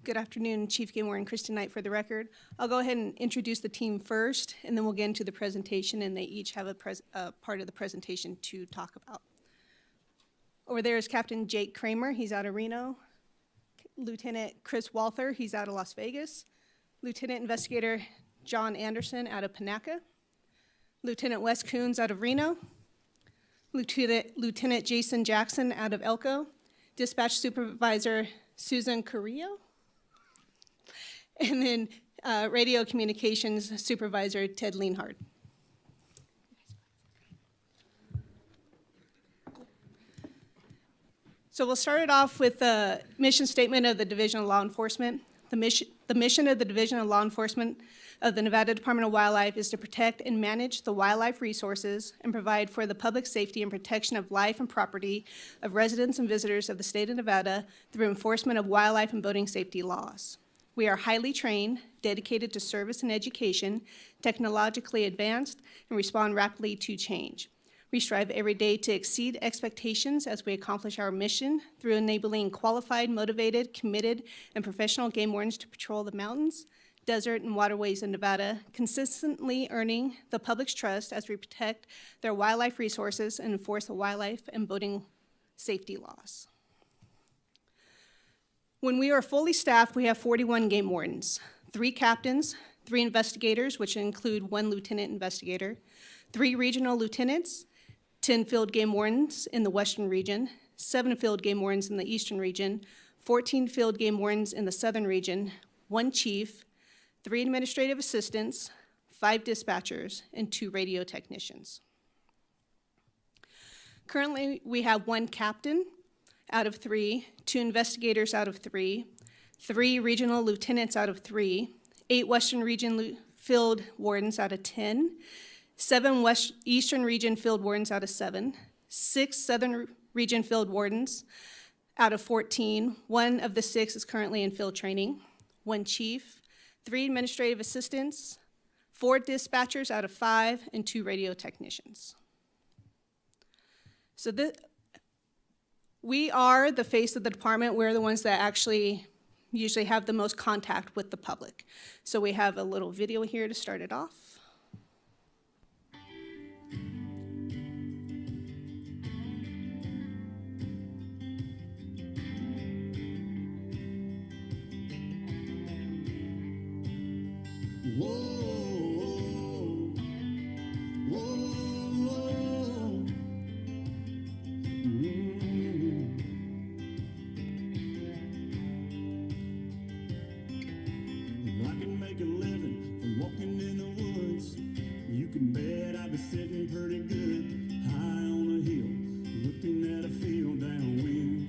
Good afternoon, Chief Game Warden Kristy Knight for the record. I'll go ahead and introduce the team first, and then we'll get into the presentation, and they each have a part of the presentation to talk about. Over there is Captain Jake Kreamer, he's out of Reno. Lieutenant Chris Walther, he's out of Las Vegas. Lieutenant Investigator John Anderson out of Panaca. Lieutenant Wes Coons out of Reno. Lieutenant Jason Jackson out of Elko. Dispatch Supervisor Susan Carrillo. And then Radio Communications Supervisor Ted Lienhard. So we'll start it off with the mission statement of the Division of Law Enforcement. The mission of the Division of Law Enforcement of the Nevada Department of Wildlife is to protect and manage the wildlife resources and provide for the public safety and protection of life and property of residents and visitors of the state of Nevada through enforcement of wildlife and boating safety laws. We are highly trained, dedicated to service and education, technologically advanced, and respond rapidly to change. We strive every day to exceed expectations as we accomplish our mission through enabling qualified, motivated, committed, and professional game wardens to patrol the mountains, desert, and waterways in Nevada, consistently earning the public's trust as we protect their wildlife resources and enforce the wildlife and boating safety laws. When we are fully staffed, we have 41 game wardens, 3 captains, 3 investigators, which include 1 lieutenant investigator, 3 regional lieutenants, 10 field game wardens in the western region, 7 field game wardens in the eastern region, 14 field game wardens in the southern region, 1 chief, 3 administrative assistants, 5 dispatchers, and 2 radio technicians. Currently, we have 1 captain out of 3, 2 investigators out of 3, 3 regional lieutenants out of 3, 8 Western Region field wardens out of 10, 7 Eastern Region field wardens out of 7, 6 Southern Region field wardens out of 14, 1 of the 6 is currently in field training, 1 chief, 3 administrative assistants, 4 dispatchers out of 5, and 2 radio technicians. So we are the face of the department. We're the ones that actually usually have the most contact with the public. So we have a little video here to start it off. Whoa. Sitting pretty good, high on a hill, looking at a field downwind.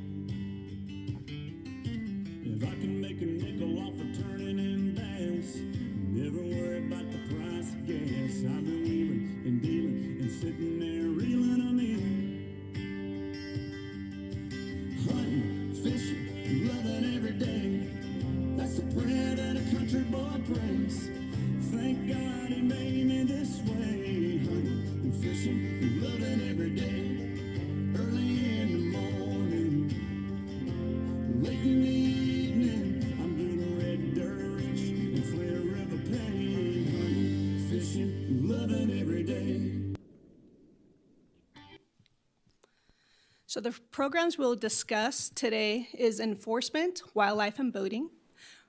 If I can make a nickel off of turning in bass, never worry about the price of gas. I've been wheeling and dealing and sitting there reeling them in. Hunting, fishing, loving every day. That's the prayer that a country boy prays. Thank God he made me this way. Fishing and loving every day, early in the morning, late in the evening, I'm doing a red dirt rich and Flare River Plain, fishing and loving every day. So the programs we'll discuss today is enforcement, wildlife and boating,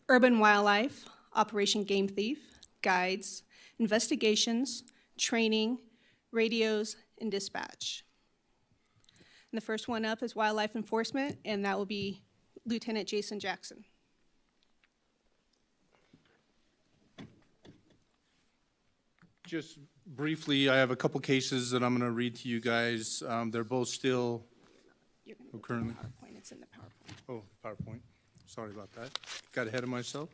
urban wildlife, Operation Game Thief, guides, investigations, training, radios, and dispatch. And the first one up is wildlife enforcement, and that will be Lieutenant Jason Jackson. Just briefly, I have a couple cases that I'm going to read to you guys. They're both still currently. PowerPoint, it's in the PowerPoint. Oh, PowerPoint. Sorry about that. Got ahead of myself.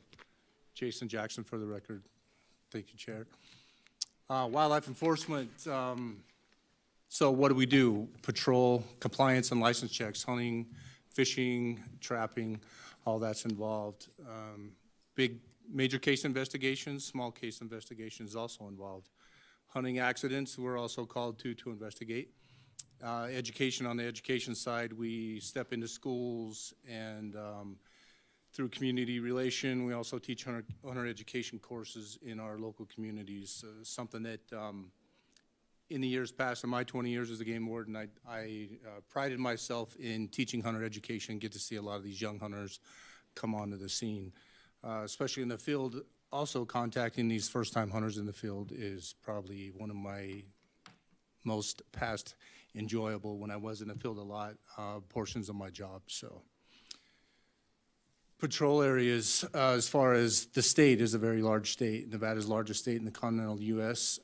Jason Jackson for the record. Thank you, Chair. Wildlife enforcement, so what do? Patrol, compliance and license checks, hunting, fishing, trapping, all that's involved. Big, major case investigations, small case investigations also involved. Hunting accidents, we're also called to investigate. Education, on the education side, we step into schools and through community relation. We also teach hunter education courses in our local communities, something that in the years past, in my 20 years as a game warden, I prided myself in teaching hunter education, get to see a lot of these young hunters come onto the scene, especially in the field. Also, contacting these first-time hunters in the field is probably one of my most past enjoyable, when I was in the field a lot, portions of my job. So, patrol areas, as far as the state, is a very large state. Nevada's largest state in the continental U.S.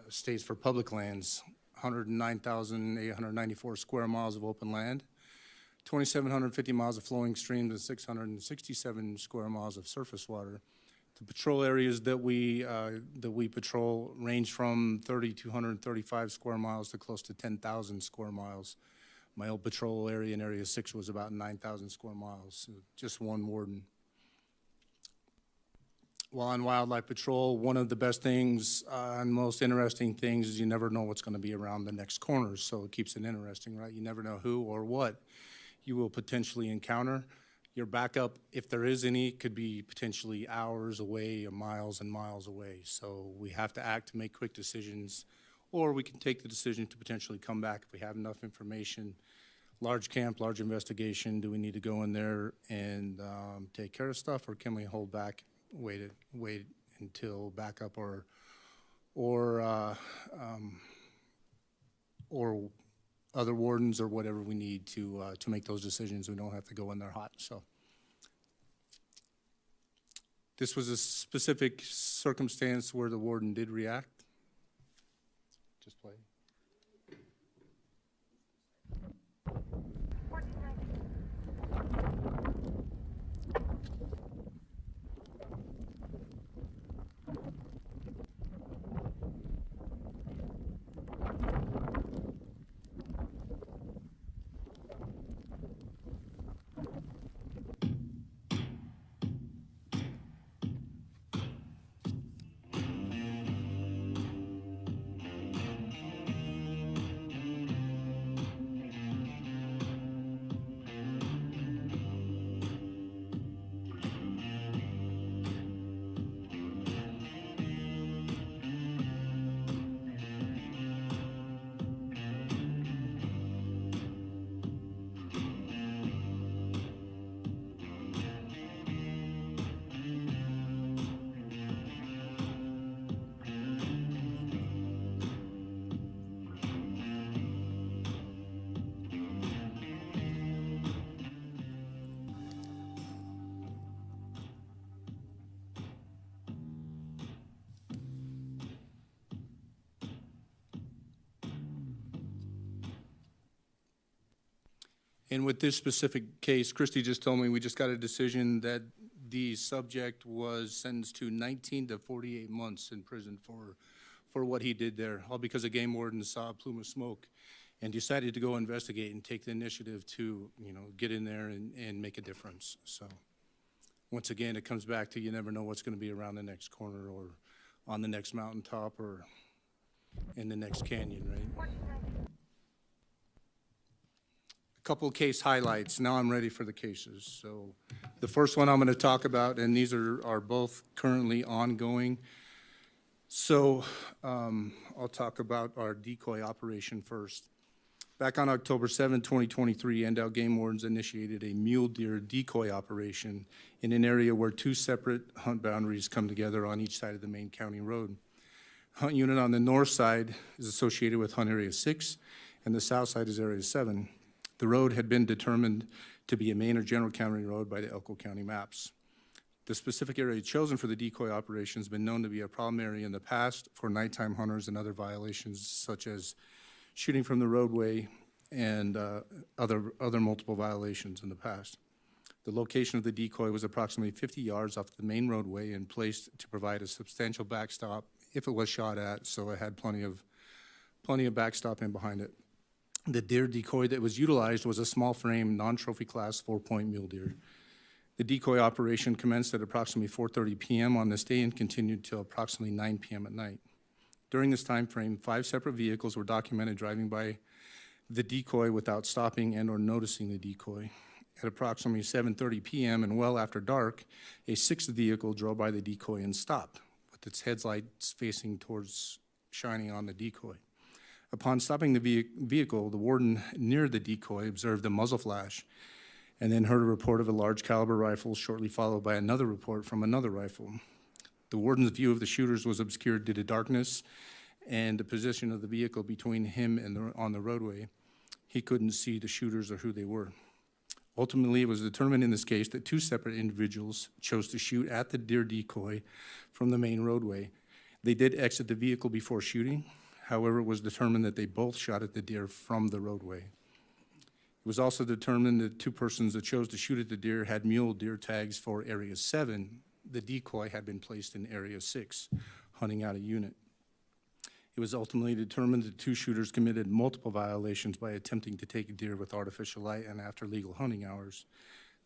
States for public lands, 109,894 square miles of open land, 2,750 miles of flowing streams, and 667 square miles of surface water. The patrol areas that we patrol range from 3,235 square miles to close to 10,000 square miles. My old patrol area in Area 6 was about 9,000 square miles, so just one warden. While on wildlife patrol, one of the best things and most interesting things is you never know what's going to be around the next corner, so it keeps it interesting, right? You never know who or what you will potentially encounter. Your backup, if there is any, could be potentially hours away or miles and miles away. So we have to act to make quick decisions, or we can take the decision to potentially come back if we have enough information. Large camp, large investigation, do we need to go in there and take care of stuff, or can we hold back, wait until backup or other wardens or whatever we need to make those decisions. We don't have to go in there hot. So this was a specific circumstance where the warden did react. Just play. And with this specific case, Kristy just told me we just got a decision that the subject was sentenced to 19 to 48 months in prison for what he did there, all because a game warden saw a plume of smoke and decided to go investigate and take the initiative to, get in there and make a difference. So once again, it comes back to you never know what's going to be around the next corner or on the next mountaintop or in the next canyon, right? Couple case highlights. Now I'm ready for the cases. So the first one I'm going to talk about, and these are both currently ongoing. So I'll talk about our decoy operation first. Back on October 7, 2023, Endau Game Wardens initiated a mule deer decoy operation in an area where two separate hunt boundaries come together on each side of the main county road. Hunt unit on the north side is associated with Hunt Area 6, and the south side is Area 7. The road had been determined to be a main or general county road by the Elko County maps. The specific area chosen for the decoy operation has been known to be a problem area in the past for nighttime hunters and other violations such as shooting from the roadway and other multiple violations in the past. The location of the decoy was approximately 50 yards off the main roadway and placed to provide a substantial backstop if it was shot at, so it had plenty of backstop in behind it. The deer decoy that was utilized was a small frame, non-trophy class 4-point mule deer. The decoy operation commenced at approximately 4:30 p.m. on this day and continued till approximately 9 p.m. at night. During this time frame, 5 separate vehicles were documented driving by the decoy without stopping and or noticing the decoy. At approximately 7:30 p.m. and well after dark, a sixth vehicle drove by the decoy and stopped, with its headlights facing towards shining on the decoy. Upon stopping the vehicle, the warden near the decoy observed a muzzle flash and then heard a report of a large caliber rifle, shortly followed by another report from another rifle. The warden's view of the shooters was obscured due to darkness and the position of the vehicle between him and on the roadway. He couldn't see the shooters or who they were. Ultimately, it was determined in this case that two separate individuals chose to shoot at the deer decoy from the main roadway. They did exit the vehicle before shooting. However, it was determined that they both shot at the deer from the roadway. It was also determined that two persons that chose to shoot at the deer had mule deer tags for Area 7. The decoy had been placed in Area 6, hunting out a unit. It was ultimately determined that two shooters committed multiple violations by attempting to take a deer with artificial light and after legal hunting hours.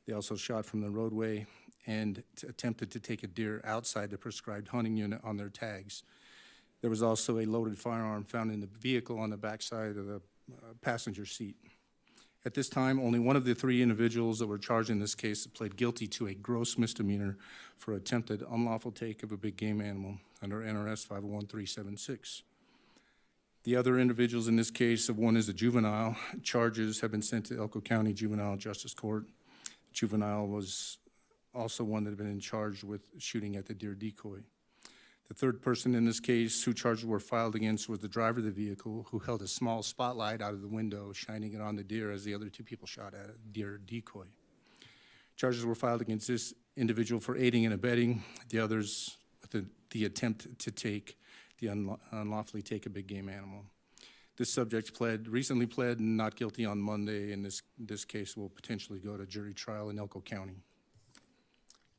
They also shot from the roadway and attempted to take a deer outside the prescribed hunting unit on their tags. There was also a loaded firearm found in the vehicle on the backside of the passenger seat. At this time, only one of the three individuals that were charged in this case pled guilty to a gross misdemeanor for attempted unlawful take of a big game animal under NRS 501-376. The other individuals in this case, of one is a juvenile. Charges have been sent to Elko County Juvenile Justice Court. Juvenile was also one that had been in charge with shooting at the deer decoy. The third person in this case who charges were filed against was the driver of the vehicle, who held a small spotlight out of the window, shining it on the deer as the other two people shot at a deer decoy. Charges were filed against this individual for aiding and abetting, the others with the attempt to take unlawfully take a big game animal. This subject recently pled not guilty on Monday, and this case will potentially go to jury trial in Elko County.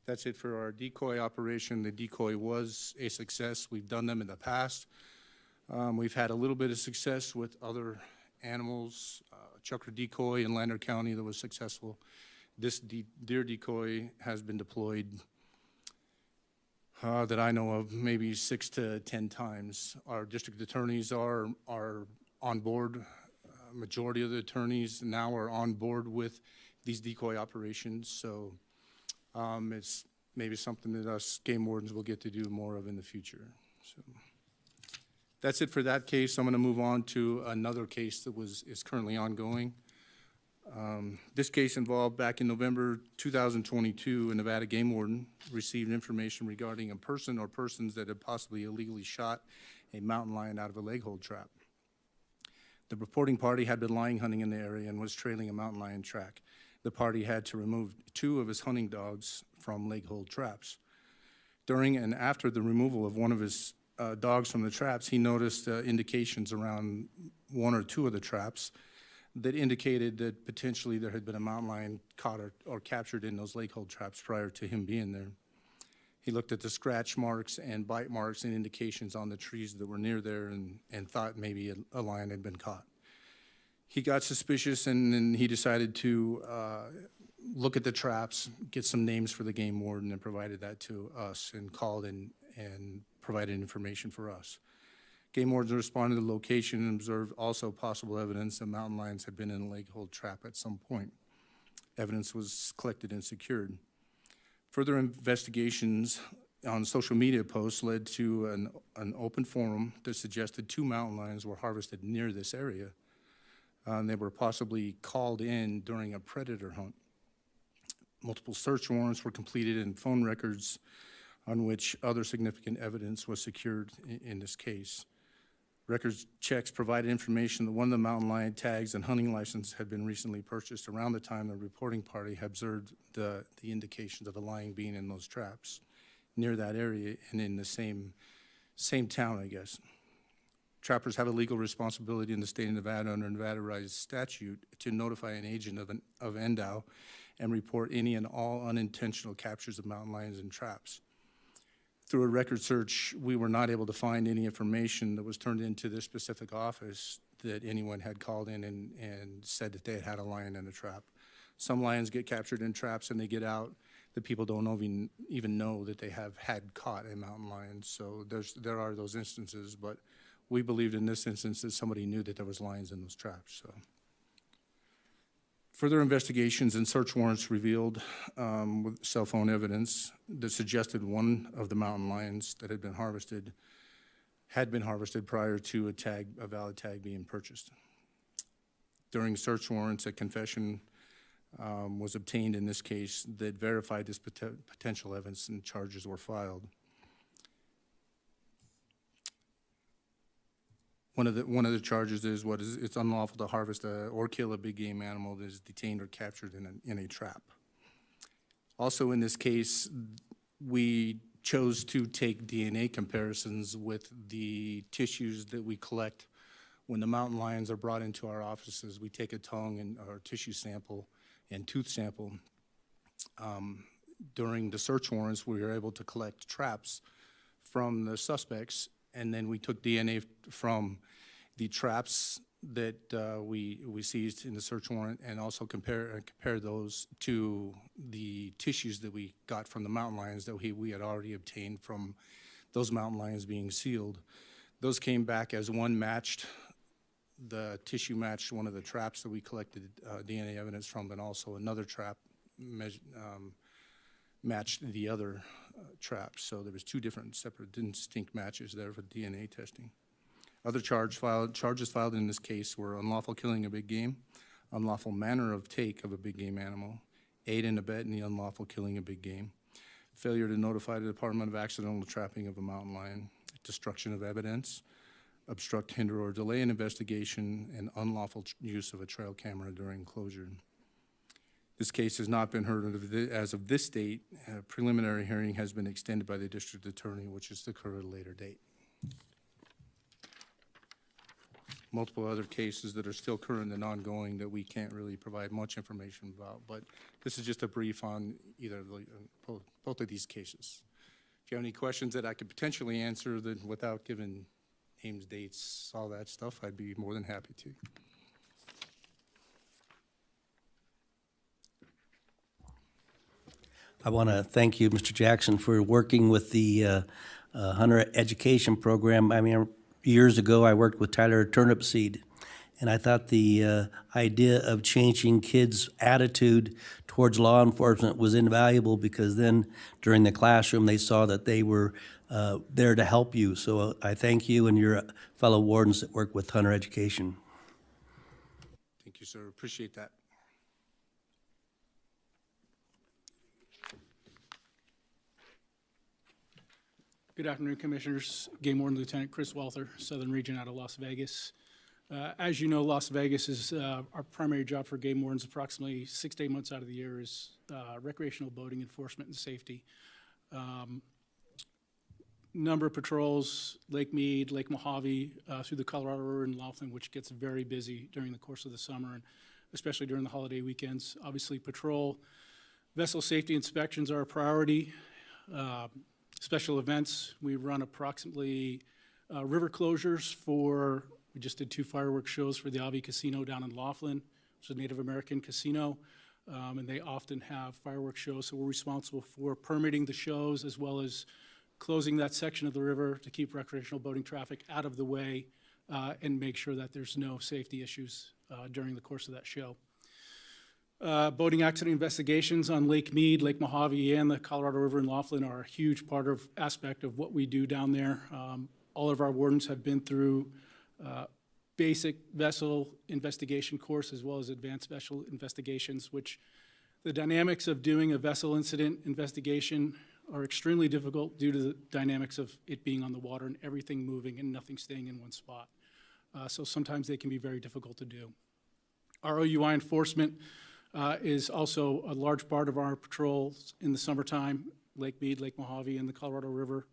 That's it for our decoy operation. The decoy was a success. We've done them in the past. We've had a little bit of success with other animals. Chucker decoy in Lander County that was successful. This deer decoy has been deployed that I know of maybe 6 to 10 times. Our district attorneys are on board. Majority of the attorneys now are on board with these decoy operations. So it's maybe something that us game wardens will get to do more of in the future. So that's it for that case. I'm going to move on to another case that is currently ongoing. This case involved back in November 2022, a Nevada game warden received information regarding a person or persons that had possibly illegally shot a mountain lion out of a leg hold trap. The reporting party had been lion hunting in the area and was trailing a mountain lion track. The party had to remove 2 of his hunting dogs from leg hold traps. During and after the removal of one of his dogs from the traps, he noticed indications around 1 or 2 of the traps that indicated that potentially there had been a mountain lion caught or captured in those leg hold traps prior to him being there. He looked at the scratch marks and bite marks and indications on the trees that were near there and thought maybe a lion had been caught. He got suspicious, and then he decided to look at the traps, get some names for the game warden, and provided that to us, and called and provided information for us. Game wardens responded to the location and observed also possible evidence that mountain lions had been in a leg hold trap at some point. Evidence was collected and secured. Further investigations on social media posts led to an open forum that suggested 2 mountain lions were harvested near this area. They were possibly called in during a predator hunt. Multiple search warrants were completed and phone records on which other significant evidence was secured in this case. Records checks provided information that one of the mountain lion tags and hunting license had been recently purchased around the time the reporting party had observed the indications of a lion being in those traps near that area and in the same town, I guess. Trappers have a legal responsibility in the state of Nevada under Nevada Rise statute to notify an agent of NDOW and report any and all unintentional captures of mountain lions in traps. Through a record search, we were not able to find any information that was turned into this specific office that anyone had called in and said that they had had a lion in a trap. Some lions get captured in traps and they get out. The people don't even know that they have had caught a mountain lion. So there are those instances, but we believed in this instance that somebody knew that there was lions in those traps. So Further investigations and search warrants revealed with cell phone evidence that suggested one of the mountain lions that had been harvested prior to a valid tag being purchased. During search warrants, a confession was obtained in this case that verified this potential evidence, and charges were filed. One of the charges is it's unlawful to harvest or kill a big game animal that is detained or captured in a trap. Also in this case, we chose to take DNA comparisons with the tissues that we collect when the mountain lions are brought into our offices. We take a tongue or tissue sample and tooth sample. During the search warrants, we were able to collect traps from the suspects, and then we took DNA from the traps that we seized in the search warrant, and also compare those to the tissues that we got from the mountain lions that we had already obtained from those mountain lions being sealed. Those came back as one matched. The tissue matched one of the traps that we collected DNA evidence from, and also another trap matched the other traps. So there was two different separate distinct matches there for DNA testing. Other charges filed in this case were unlawful killing of big game, unlawful manner of take of a big game animal, aid and abet in the unlawful killing of big game, failure to notify the Department of accidental trapping of a mountain lion, destruction of evidence, obstruct, hinder, or delay an investigation, and unlawful use of a trail camera during closure. This case has not been heard of as of this date. A preliminary hearing has been extended by the district attorney, which is to occur at a later date. Multiple other cases that are still current and ongoing that we can't really provide much information about, but this is just a brief on both of these cases. If you have any questions that I could potentially answer that without giving names, dates, all that stuff, I'd be more than happy to. I want to thank you, Mr. Jackson, for working with the hunter education program. I mean, years ago, I worked with Tyler Turnipseed, and I thought the idea of changing kids' attitude towards law enforcement was invaluable, because then during the classroom, they saw that they were there to help you. So I thank you and your fellow wardens that work with hunter education. Thank you, sir. Appreciate that. Good afternoon, Commissioners. Game Warden Lieutenant Chris Walther, Southern Region out of Las Vegas. As you know, Las Vegas is our primary job for game wardens. Approximately 6 to 8 months out of the year is recreational boating enforcement and safety. Number of patrols, Lake Mead, Lake Mojave, through the Colorado River and Laughlin, which gets very busy during the course of the summer, and especially during the holiday weekends. Obviously, patrol, vessel safety inspections are a priority. Special events, we run approximately river closures for, we just did 2 fireworks shows for the Avi Casino down in Laughlin, which is a Native American casino, and they often have fireworks shows, so we're responsible for permitting the shows as well as closing that section of the river to keep recreational boating traffic out of the way and make sure that there's no safety issues during the course of that show. Boating accident investigations on Lake Mead, Lake Mojave, and the Colorado River and Laughlin are a huge aspect of what we do down there. All of our wardens have been through basic vessel investigation course as well as advanced vessel investigations, which the dynamics of doing a vessel incident investigation are extremely difficult due to the dynamics of it being on the water and everything moving and nothing staying in one spot. So sometimes they can be very difficult to do. Our OUI enforcement is also a large part of our patrols in the summertime, Lake Mead, Lake Mojave, and the Colorado River.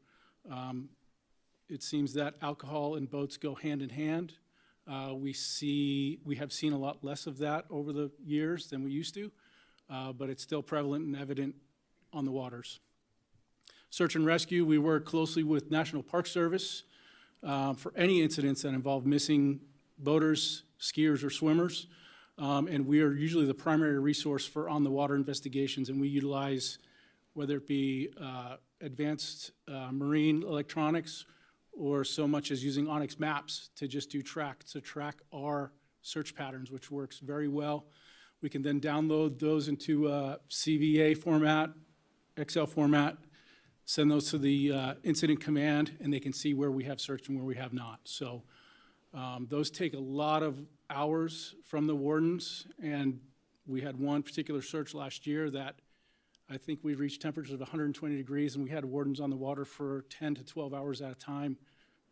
It seems that alcohol and boats go hand in hand. We have seen a lot less of that over the years than we used to, but it's still prevalent and evident on the waters. Search and rescue, we work closely with National Park Service for any incidents that involve missing boaters, skiers, or swimmers. And we are usually the primary resource for on-the-water investigations, and we utilize, whether it be advanced marine electronics or so much as using Onyx maps to just do to track our search patterns, which works very well. We can then download those into CVA format, Excel format, send those to the incident command, and they can see where we have searched and where we have not. So those take a lot of hours from the wardens, and we had one particular search last year that I think we reached temperatures of 120 degrees, and we had wardens on the water for 10 to 12 hours at a time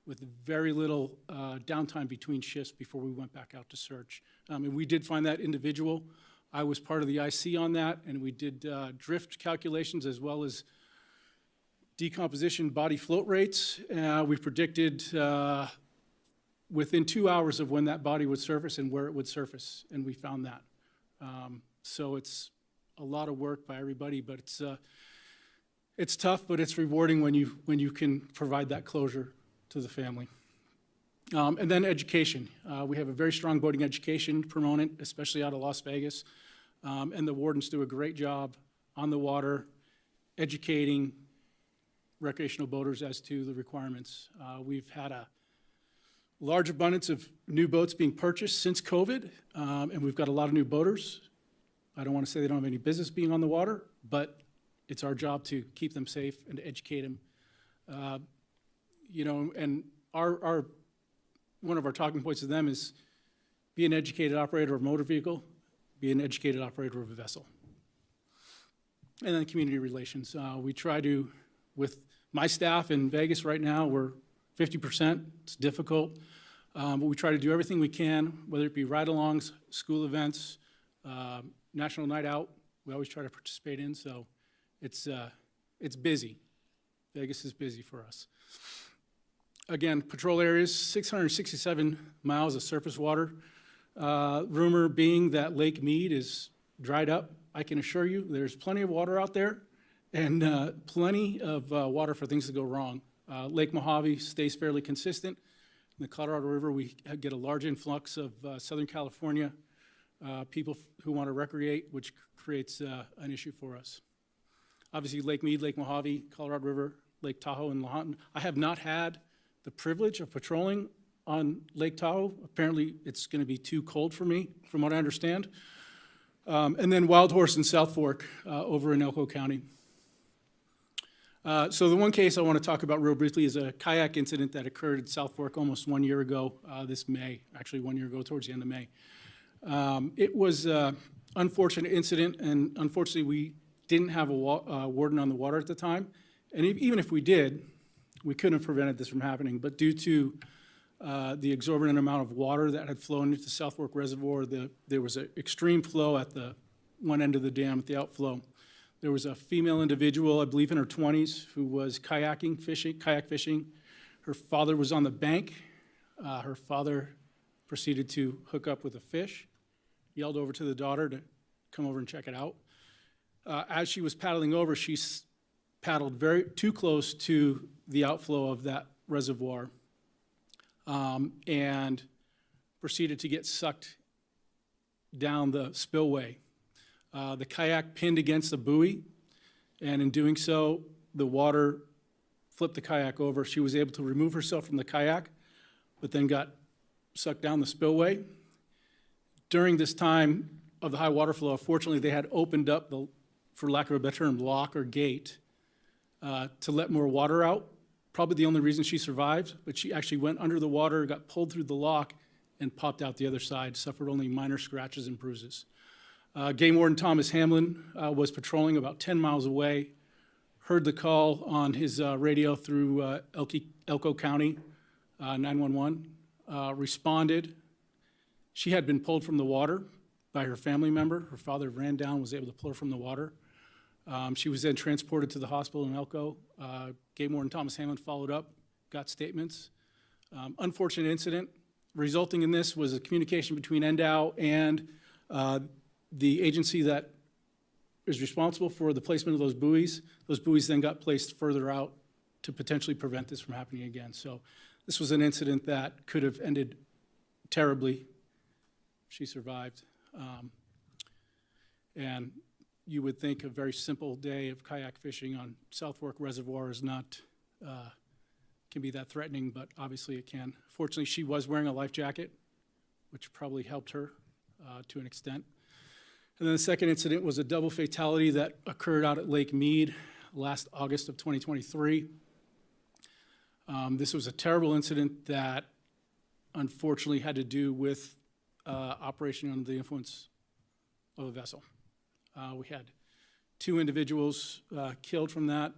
with very little downtime between shifts before we went back out to search. And we did find that individual. I was part of the IC on that, and we did drift calculations as well as decomposition body float rates. We predicted within 2 hours of when that body would surface and where it would surface, and we found that. So it's a lot of work by everybody, but it's tough, but it's rewarding when you can provide that closure to the family. And then education. We have a very strong boating education proponent, especially out of Las Vegas, and the wardens do a great job on the water educating recreational boaters as to the requirements. We've had a large abundance of new boats being purchased since COVID, and we've got a lot of new boaters. I don't want to say they don't have any business being on the water, but it's our job to keep them safe and to educate them. And one of our talking points to them is be an educated operator of a motor vehicle, be an educated operator of a vessel. And then community relations. We try to, with my staff in Vegas right now, we're 50%. It's difficult, but we try to do everything we can, whether it be ride-alongs, school events, National Night Out. We always try to participate in, so it's busy. Vegas is busy for us. Again, patrol areas, 667 miles of surface water. Rumor being that Lake Mead is dried up. I can assure you there's plenty of water out there and plenty of water for things to go wrong. Lake Mojave stays fairly consistent. In the Colorado River, we get a large influx of Southern California people who want to recreate, which creates an issue for us. Obviously, Lake Mead, Lake Mojave, Colorado River, Lake Tahoe, and Lahontan. I have not had the privilege of patrolling on Lake Tahoe. Apparently, it's going to be too cold for me, from what I understand. And then Wild Horse and South Fork over in Elko County. So the one case I want to talk about real briefly is a kayak incident that occurred at South Fork almost 1 year ago, this May, actually 1 year ago towards the end of May. It was an unfortunate incident, and unfortunately we didn't have a warden on the water at the time. And even if we did, we couldn't have prevented this from happening. But due to the exorbitant amount of water that had flown into South Fork Reservoir, there was an extreme flow at the one end of the dam at the outflow. There was a female individual, I believe in her 20s, who was kayak fishing. Her father was on the bank. Her father proceeded to hook up with a fish, yelled over to the daughter to come over and check it out. As she was paddling over, she paddled too close to the outflow of that reservoir and proceeded to get sucked down the spillway. The kayak pinned against the buoy, and in doing so, the water flipped the kayak over. She was able to remove herself from the kayak, but then got sucked down the spillway. During this time of the high water flow, fortunately, they had opened up the, for lack of a better term, lock or gate to let more water out. Probably the only reason she survived, but she actually went under the water, got pulled through the lock, and popped out the other side, suffered only minor scratches and bruises. Game Warden Thomas Hamlin was patrolling about 10 miles away, heard the call on his radio through Elko County 911, responded. She had been pulled from the water by her family member. Her father ran down, was able to pull her from the water. She was then transported to the hospital in Elko. Game Warden Thomas Hamlin followed up, got statements. Unfortunate incident. Resulting in this was a communication between NDOW and the agency that is responsible for the placement of those buoys. Those buoys then got placed further out to potentially prevent this from happening again. So this was an incident that could have ended terribly. She survived. And you would think a very simple day of kayak fishing on South Fork Reservoir is not, can be that threatening, but obviously it can. Fortunately, she was wearing a life jacket, which probably helped her to an extent. And then the second incident was a double fatality that occurred out at Lake Mead last August of 2023. This was a terrible incident that unfortunately had to do with operation under the influence of a vessel. We had 2 individuals killed from that.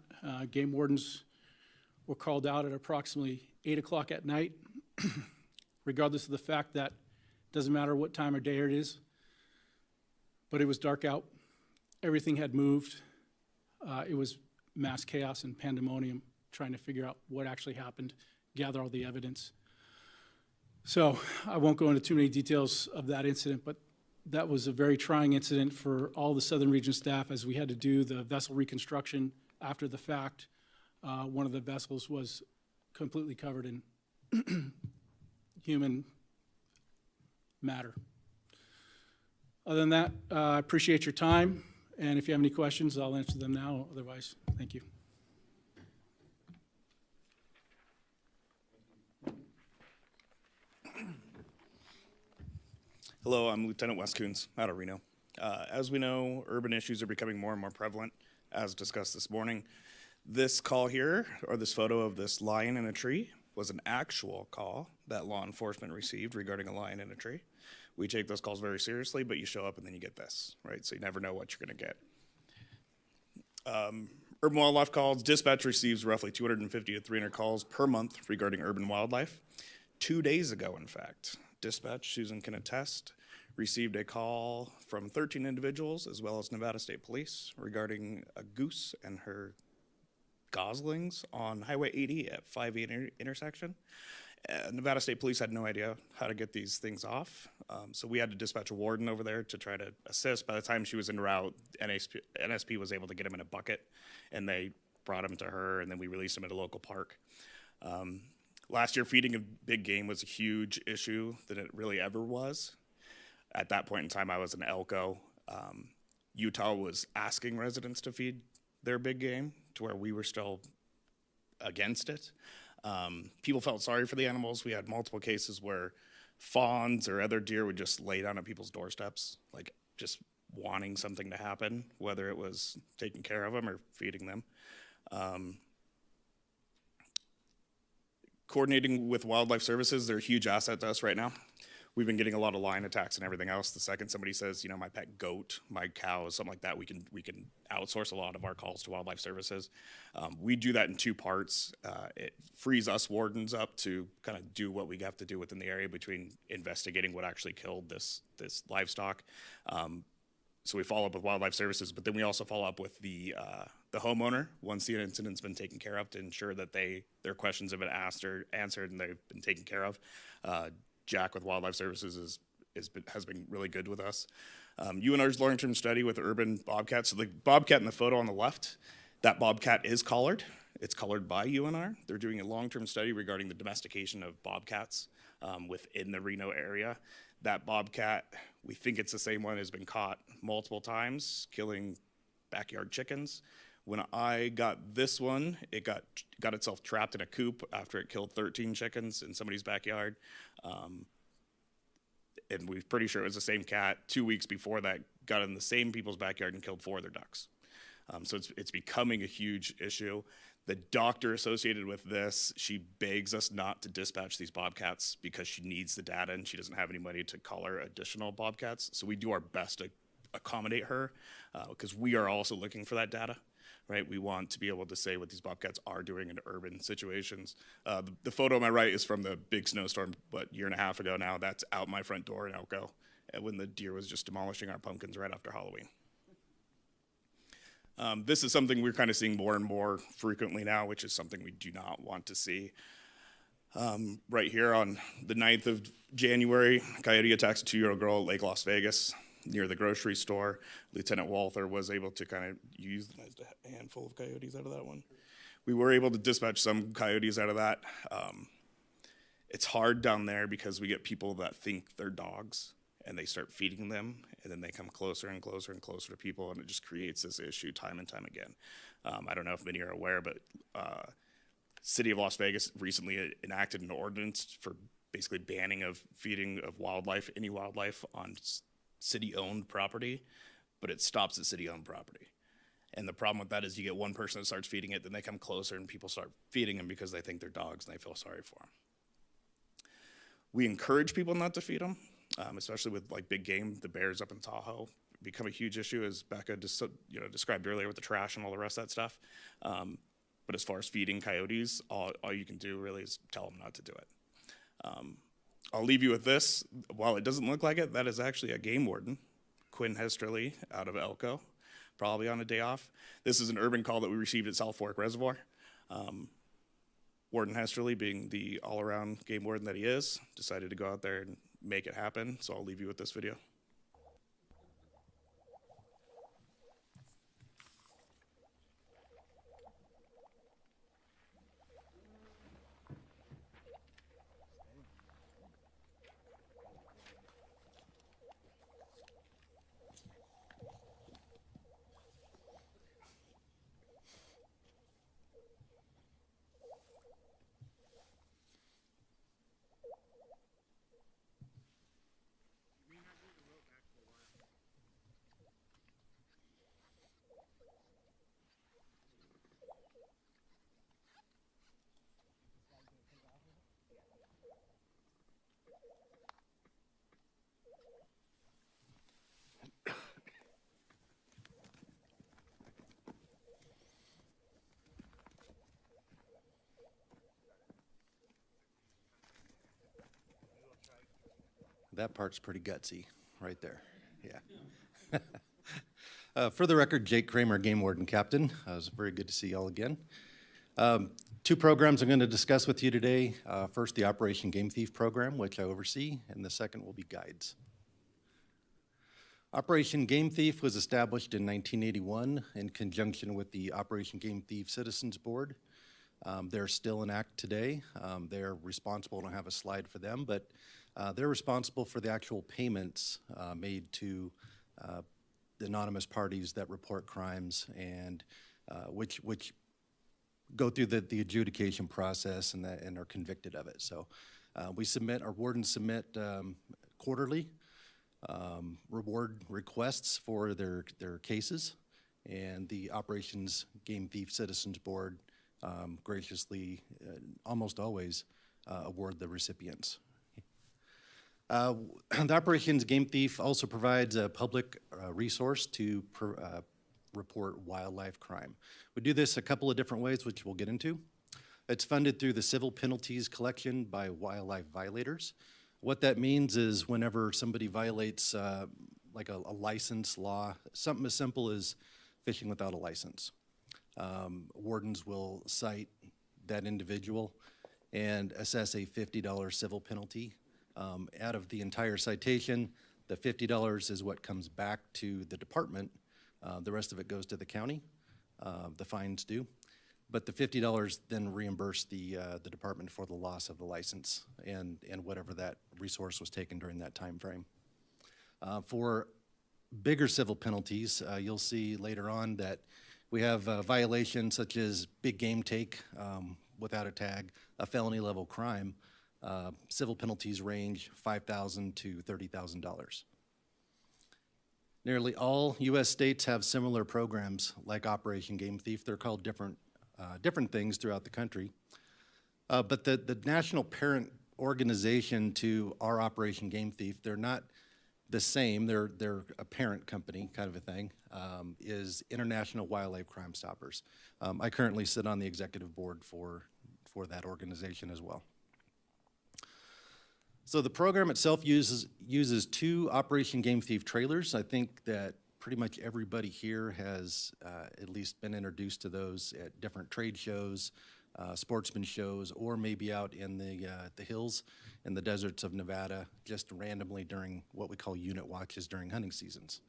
Game wardens were called out at approximately 8 o'clock at night, regardless of the fact that it doesn't matter what time of day it is, but it was dark out. Everything had moved. It was mass chaos and pandemonium trying to figure out what actually happened, gather all the evidence. So I won't go into too many details of that incident, but that was a very trying incident for all the Southern Region staff as we had to do the vessel reconstruction after the fact. One of the vessels was completely covered in human matter. Other than that, I appreciate your time, and if you have any questions, I'll answer them now. Otherwise, thank you. Hello, I'm Lieutenant Wes Coons out of Reno. As we know, urban issues are becoming more and more prevalent, as discussed this morning. This call here, or this photo of this lion in a tree, was an actual call that law enforcement received regarding a lion in a tree. We take those calls very seriously, but you show up and then you get this, right? So you never know what you're gonna get. Urban wildlife calls, dispatch receives roughly 250 to 300 calls per month regarding urban wildlife. 2 days ago, in fact, dispatch, Susan can attest, received a call from 13 individuals as well as Nevada State Police regarding a goose and her goslings on Highway 80 at 5-8 intersection. Nevada State Police had no idea how to get these things off, so we had to dispatch a warden over there to try to assist. By the time she was en route, NSP was able to get him in a bucket, and they brought him to her, and then we released him at a local park. Last year, feeding of big game was a huge issue than it really ever was. At that point in time, I was in Elko. Utah was asking residents to feed their big game to where we were still against it. People felt sorry for the animals. We had multiple cases where fawns or other deer would just lay down at people's doorsteps, like just wanting something to happen, whether it was taking care of them or feeding them. Coordinating with wildlife services, they're a huge asset to us right now. We've been getting a lot of lion attacks and everything else. The second somebody says, you know, my pet goat, my cow, something like that, we can outsource a lot of our calls to wildlife services. We do that in 2 parts. It frees us wardens up to kind of do what we have to do within the area between investigating what actually killed this livestock. So we follow up with wildlife services, but then we also follow up with the homeowner once the incident's been taken care of to ensure that their questions have been asked or answered and they've been taken care of. Jack with Wildlife Services has been really good with us. UNR's long-term study with urban bobcats. So the bobcat in the photo on the left, that bobcat is collared. It's collared by UNR. They're doing a long-term study regarding the domestication of bobcats within the Reno area. That bobcat, we think it's the same one, has been caught multiple times killing backyard chickens. When I got this one, it got itself trapped in a coop after it killed 13 chickens in somebody's backyard. And we're pretty sure it was the same cat 2 weeks before that got in the same people's backyard and killed 4 of their ducks. So it's becoming a huge issue. The doctor associated with this, she begs us not to dispatch these bobcats because she needs the data and she doesn't have any money to collar additional bobcats. So we do our best to accommodate her because we are also looking for that data. Right, we want to be able to say what these bobcats are doing in urban situations. The photo on my right is from the big snowstorm, but 1.5 years ago now. That's out my front door in Elko, when the deer was just demolishing our pumpkins right after Halloween. This is something we're kind of seeing more and more frequently now, which is something we do not want to see. Right here on the 9th of January, coyote attacks a 2-year-old girl at Lake Las Vegas, near the grocery store. Lieutenant Walther was able to kind of use a handful of coyotes out of that one. We were able to dispatch some coyotes out of that. It's hard down there because we get people that think they're dogs and they start feeding them and then they come closer and closer and closer to people and it just creates this issue time and time again. I don't know if many are aware, but City of Las Vegas recently enacted an ordinance for basically banning of feeding of wildlife, any wildlife on city-owned property. but it stops at city-owned property. And the problem with that is you get one person that starts feeding it, then they come closer and people start feeding them because they think they're dogs and they feel sorry for them. We encourage people not to feed them, especially with like big game. The bears up in Tahoe become a huge issue, as Becca described earlier with the trash and all the rest of that stuff. But as far as feeding coyotes, all you can do really is tell them not to do it. I'll leave you with this. While it doesn't look like it, that is actually a game warden, Quinn Hesterly out of Elko, probably on a day off. This is an urban call that we received at South Fork Reservoir. Warden Hesterly, being the all-around game warden that he is, decided to go out there and make it happen, so I'll leave you with this video. That part's pretty gutsy, right there, yeah. For the record, Jake Kreamer, Game Warden Captain. It was very good to see y'all again. Two programs I'm going to discuss with you today. First, the Operation Game Thief program, which I oversee, and the second will be guides. Operation Game Thief was established in 1981 in conjunction with the Operation Game Thief Citizens Board. They're still in act today. They're responsible, I don't have a slide for them, but they're responsible for the actual payments made to the anonymous parties that report crimes and which go through the adjudication process and are convicted of it. So our wardens submit quarterly reward requests for their cases, and the Operations Game Thief Citizens Board graciously, almost always, award the recipients. The Operations Game Thief also provides a public resource to report wildlife crime. We do this a couple of different ways, which we'll get into. It's funded through the civil penalties collection by wildlife violators. What that means is whenever somebody violates like a license law, something as simple as fishing without a license, wardens will cite that individual and assess a $50 civil penalty. Out of the entire citation, the $50 is what comes back to the department. The rest of it goes to the county, the fines do. But the $50 then reimburse the department for the loss of the license and whatever that resource was taken during that time frame. For bigger civil penalties, you'll see later on that we have violations such as big game take without a tag, a felony level crime. Civil penalties range $5,000 to $30,000. Nearly all U.S. states have similar programs like Operation Game Thief. They're called different things throughout the country. But the national parent organization to our Operation Game Thief, they're not the same. They're a parent company kind of a thing, is International Wildlife Crime Stoppers. I currently sit on the executive board for that organization as well. So the program itself uses two Operation Game Thief trailers. I think that pretty much everybody here has at least been introduced to those at different trade shows, sportsman shows, or maybe out in the hills in the deserts of Nevada, just randomly during what we call unit watches during hunting seasons.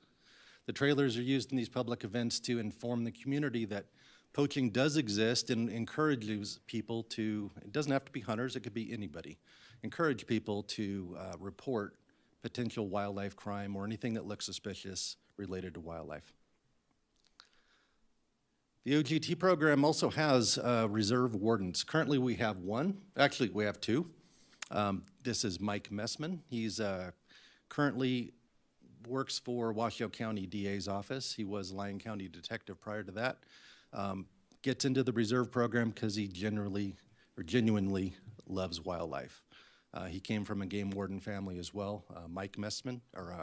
The trailers are used in these public events to inform the community that poaching does exist and encourages people to, it doesn't have to be hunters, it could be anybody, encourage people to report potential wildlife crime or anything that looks suspicious related to wildlife. The OGT program also has reserve wardens. Currently we have one, actually we have two. This is Mike Messman. He's currently works for Washoe County DA's office. He was Lyon County detective prior to that. Gets into the reserve program because he genuinely loves wildlife. He came from a game warden family as well,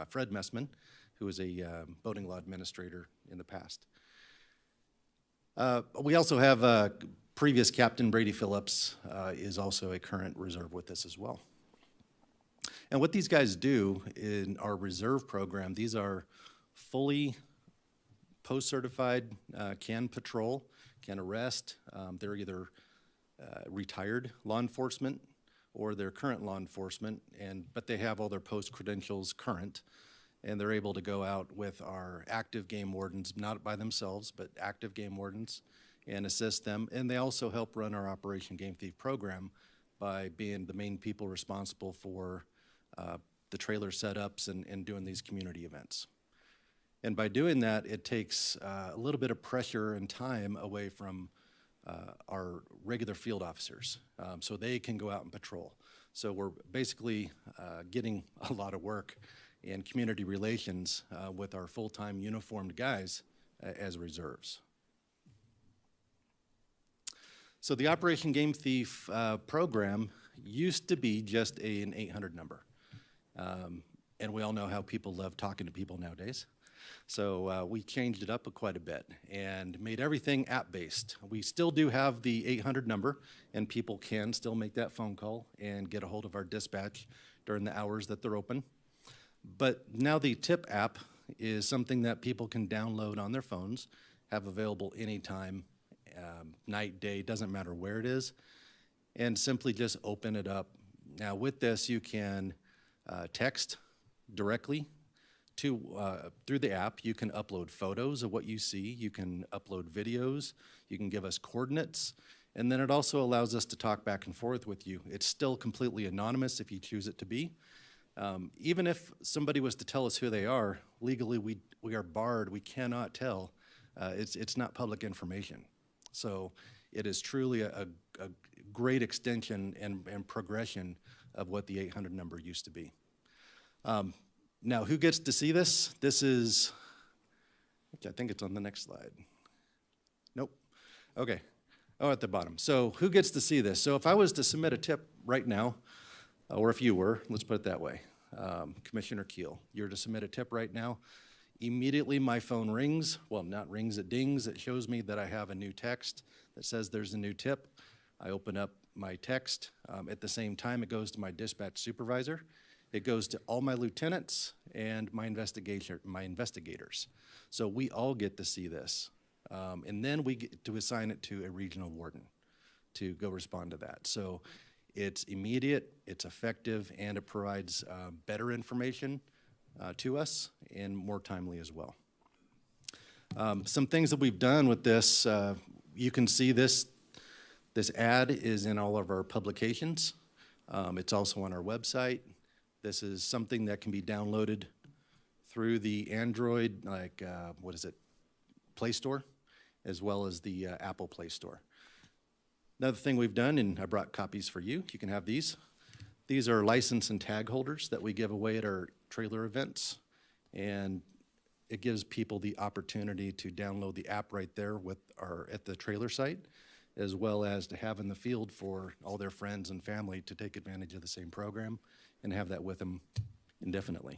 Fred Messman, who was a boating law administrator in the past. We also have previous Captain Brady Phillips is also a current reserve with us as well. And what these guys do in our reserve program, these are fully post-certified, can patrol, can arrest. They're either retired law enforcement or they're current law enforcement, but they have all their post credentials current, and they're able to go out with our active game wardens, not by themselves, but active game wardens, and assist them. And they also help run our Operation Game Thief program by being the main people responsible for the trailer setups and doing these community events. And by doing that, it takes a little bit of pressure and time away from our regular field officers, so they can go out and patrol. So we're basically getting a lot of work in community relations with our full-time uniformed guys as reserves. So the Operation Game Thief program used to be just an 800 number. And we all know how people love talking to people nowadays. So we changed it up quite a bit and made everything app-based. We still do have the 800 number, and people can still make that phone call and get a hold of our dispatch during the hours that they're open. But now the tip app is something that people can download on their phones, have available anytime, night, day, doesn't matter where it is, and simply just open it up. Now with this, you can text directly through the app. You can upload photos of what you see. You can upload videos. You can give us coordinates. And then it also allows us to talk back and forth with you. It's still completely anonymous if you choose it to be. Even if somebody was to tell us who they are, legally we are barred. We cannot tell. It's not public information. So it is truly a great extension and progression of what the 800 number used to be. Now, who gets to see this? This is, I think it's on the next slide. Nope. Okay. Oh, at the bottom. So who gets to see this? So if I was to submit a tip right now, or if you were, let's put it that way, Commissioner Keel, you're to submit a tip right now, immediately my phone rings. Well, not rings, it dings. It shows me that I have a new text that says there's a new tip. I open up my text. At the same time, it goes to my dispatch supervisor. It goes to all my lieutenants and my investigators. So we all get to see this. And then we get to assign it to a regional warden to go respond to that. So it's immediate, it's effective, and it provides better information to us and more timely as well. Some things that we've done with this, you can see this ad is in all of our publications. It's also on our website. This is something that can be downloaded through the Android, Play Store, as well as the Apple Play Store. Another thing we've done, and I brought copies for you, you can have these. These are license and tag holders that we give away at our trailer events, and it gives people the opportunity to download the app right there at the trailer site, as well as to have in the field for all their friends and family to take advantage of the same program and have that with them indefinitely.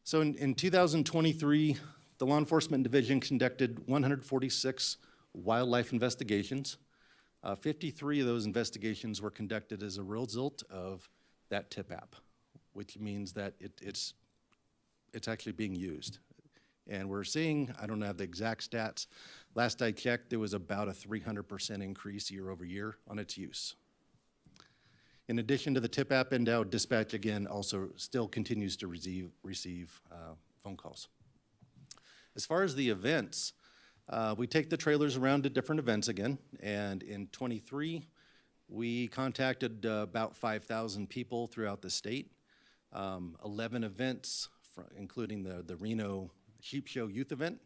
So in 2023, the Law Enforcement Division conducted 146 wildlife investigations. 53 of those investigations were conducted as a result of that tip app, which means that it's actually being used. And we're seeing, I don't have the exact stats, last I checked, there was about a 300% increase year over year on its use. In addition to the tip app, Endow Dispatch, again, also still continues to receive phone calls. As far as the events, we take the trailers around to different events again, and in '23, we contacted about 5,000 people throughout the state, 11 events, including the Reno Sheep Show Youth Event,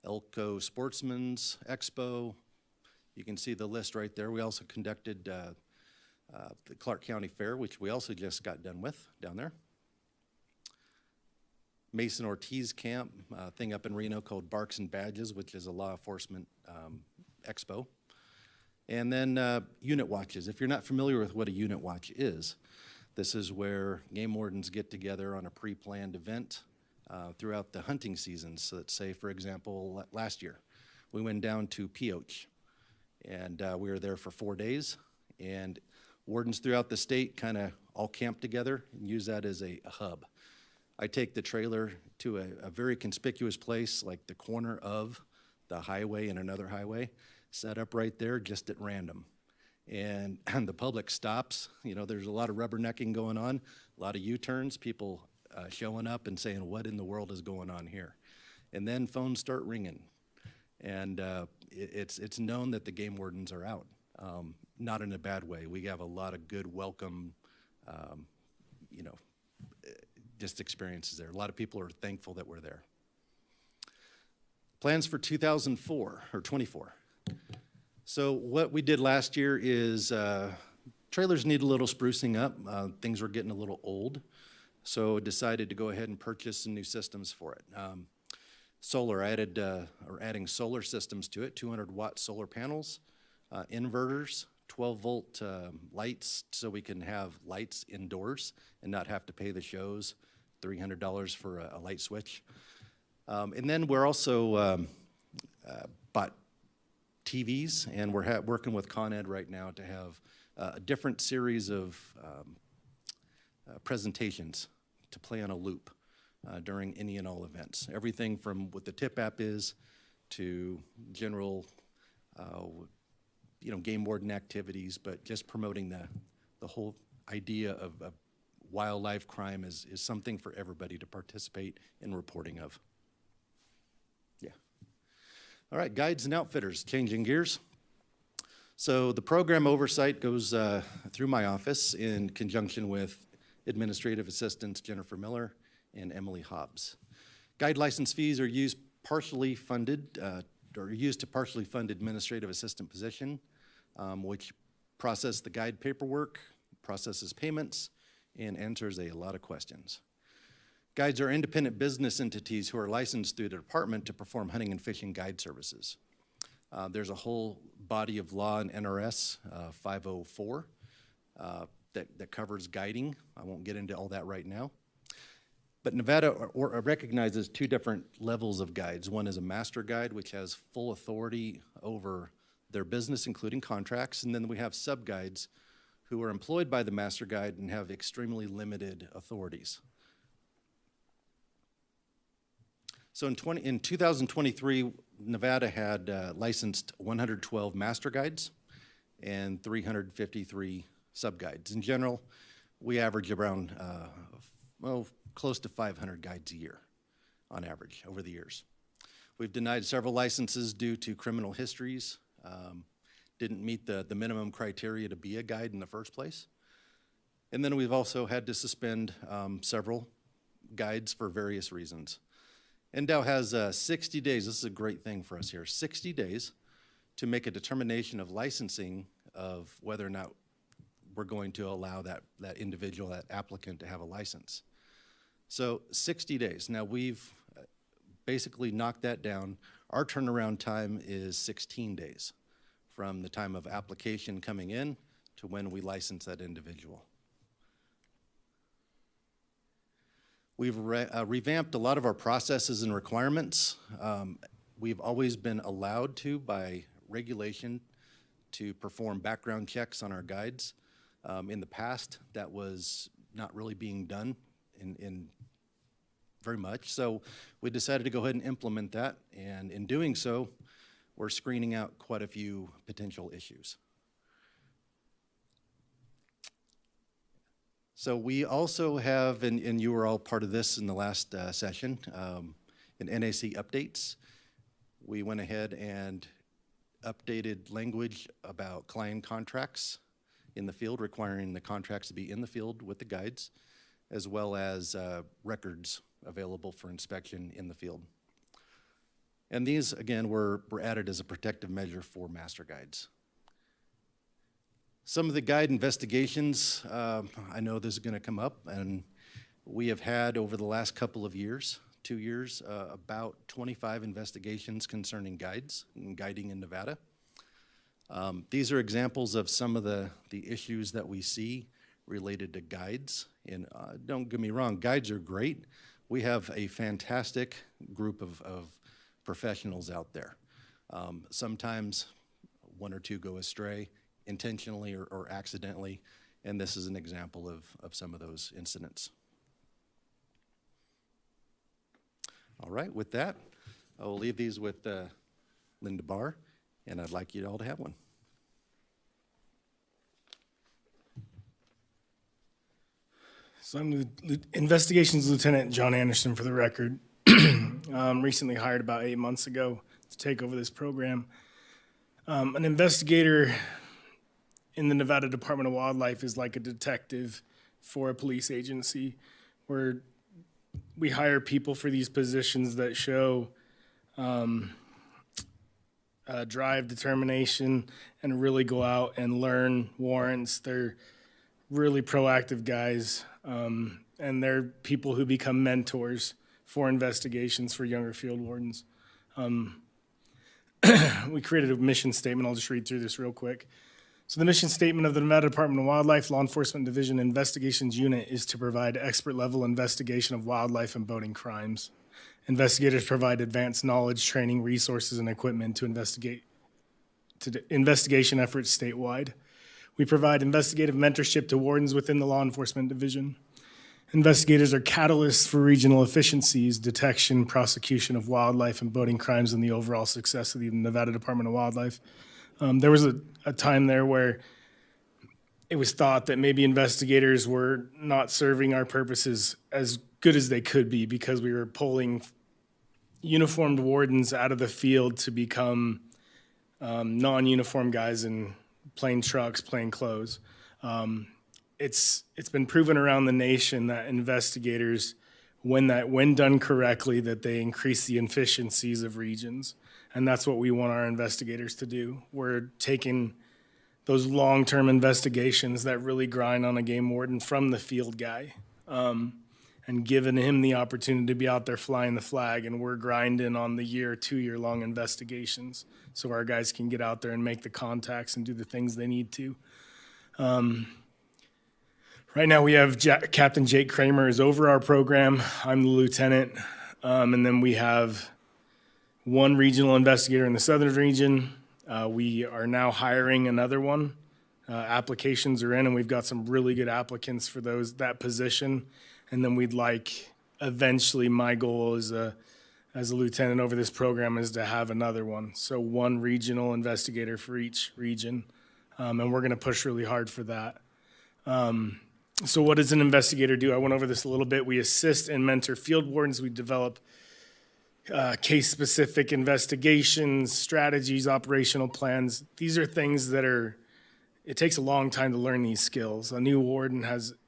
Elko Sportsman's Expo. You can see the list right there. We also conducted the Clark County Fair, which we also just got done with down there. Mason Ortiz camp, thing up in Reno called Barks and Badges, which is a law enforcement expo. And then unit watches. If you're not familiar with what a unit watch is, this is where game wardens get together on a pre-planned event throughout the hunting seasons. So let's say, for example, last year, we went down to Pioche, and we were there for 4 days, and wardens throughout the state kind of all camp together and use that as a hub. I take the trailer to a very conspicuous place, like the corner of the highway and another highway, set up right there just at random. And the public stops. You know, there's a lot of rubbernecking going on, a lot of U-turns, people showing up and saying, what in the world is going on here? And then phones start ringing. And it's known that the game wardens are out, not in a bad way. We have a lot of good welcome, you know, just experiences there. A lot of people are thankful that we're there. Plans for 2004 or 24. So what we did last year is trailers need a little sprucing up. Things were getting a little old, so decided to go ahead and purchase some new systems for it. Solar, adding solar systems to it, 200-watt solar panels, inverters, 12-volt lights, so we can have lights indoors and not have to pay the shows, $300 for a light switch. And then we're also bought TVs, and we're working with Con Ed right now to have a different series of presentations to play on a loop during any and all events. Everything from what the tip app is to general, you know, game warden activities, but just promoting the whole idea of wildlife crime is something for everybody to participate in reporting of. Yeah. All right, guides and outfitters, changing gears. So the program oversight goes through my office in conjunction with administrative assistants Jennifer Miller and Emily Hobbs. Guide license fees are used partially funded, or used to partially fund administrative assistant position, which process the guide paperwork, processes payments, and answers a lot of questions. Guides are independent business entities who are licensed through the department to perform hunting and fishing guide services. There's a whole body of law in NRS 504 that covers guiding. I won't get into all that right now. But Nevada recognizes two different levels of guides. One is a master guide, which has full authority over their business, including contracts. And then we have sub-guides who are employed by the master guide and have extremely limited authorities. So in 2023, Nevada had licensed 112 master guides and 353 sub-guides. In general, we average around, close to 500 guides a year on average over the years. We've denied several licenses due to criminal histories, didn't meet the minimum criteria to be a guide in the first place. And then we've also had to suspend several guides for various reasons. NDOW has 60 days, this is a great thing for us here, 60 days to make a determination of licensing of whether or not we're going to allow that individual, that applicant, to have a license. So 60 days. Now we've basically knocked that down. Our turnaround time is 16 days from the time of application coming in to when we license that individual. We've revamped a lot of our processes and requirements. We've always been allowed to, by regulation, to perform background checks on our guides. In the past, that was not really being done in very much. So we decided to go ahead and implement that. And in doing so, we're screening out quite a few potential issues. So we also have, and you were all part of this in the last session, in NAC updates. We went ahead and updated language about client contracts in the field, requiring the contracts to be in the field with the guides, as well as records available for inspection in the field. And these, again, were added as a protective measure for master guides. Some of the guide investigations, I know this is going to come up, and We have had, over the last couple of years, 2 years, about 25 investigations concerning guides and guiding in Nevada. These are examples of some of the issues that we see related to guides. And don't get me wrong, guides are great. We have a fantastic group of professionals out there. Sometimes one or two go astray, intentionally or accidentally, and this is an example of some of those incidents. All right, with that, I will leave these with Linda Barr, and I'd like you all to have one. So I'm Investigations Lieutenant John Anderson, for the record. Recently hired about 8 months ago to take over this program. An investigator in the Nevada Department of Wildlife is like a detective for a police agency, where we hire people for these positions that show drive, determination, and really go out and learn warrants. They're really proactive guys, and they're people who become mentors for investigations for younger field wardens. We created a mission statement. I'll just read through this real quick. So the mission statement of the Nevada Department of Wildlife Law Enforcement Division Investigations Unit is to provide expert-level investigation of wildlife and boating crimes. Investigators provide advanced knowledge, training, resources, and equipment to investigation efforts statewide. We provide investigative mentorship to wardens within the Law Enforcement Division. Investigators are catalysts for regional efficiencies, detection, prosecution of wildlife and boating crimes, and the overall success of the Nevada Department of Wildlife. There was a time there where it was thought that maybe investigators were not serving our purposes as good as they could be, because we were pulling uniformed wardens out of the field to become non-uniform guys in plain trucks, plain clothes. It's been proven around the nation that investigators, when done correctly, that they increase the efficiencies of regions. And that's what we want our investigators to do. We're taking those long-term investigations that really grind on a game warden from the field guy, and giving him the opportunity to be out there flying the flag. And we're grinding on the 2-year-long investigations, so our guys can get out there and make the contacts and do the things they need to. Right now we have Captain Jake Kreamer is over our program. I'm the lieutenant. And then we have one regional investigator in the southern region. We are now hiring another one. Applications are in, and we've got some really good applicants for that position. And then we'd like, eventually, my goal as a lieutenant over this program is to have another one. So one regional investigator for each region. And we're gonna push really hard for that. So what does an investigator do? I went over this a little bit. We assist and mentor field wardens. We develop case-specific investigations, strategies, operational plans. These are things that it takes a long time to learn these skills. A new warden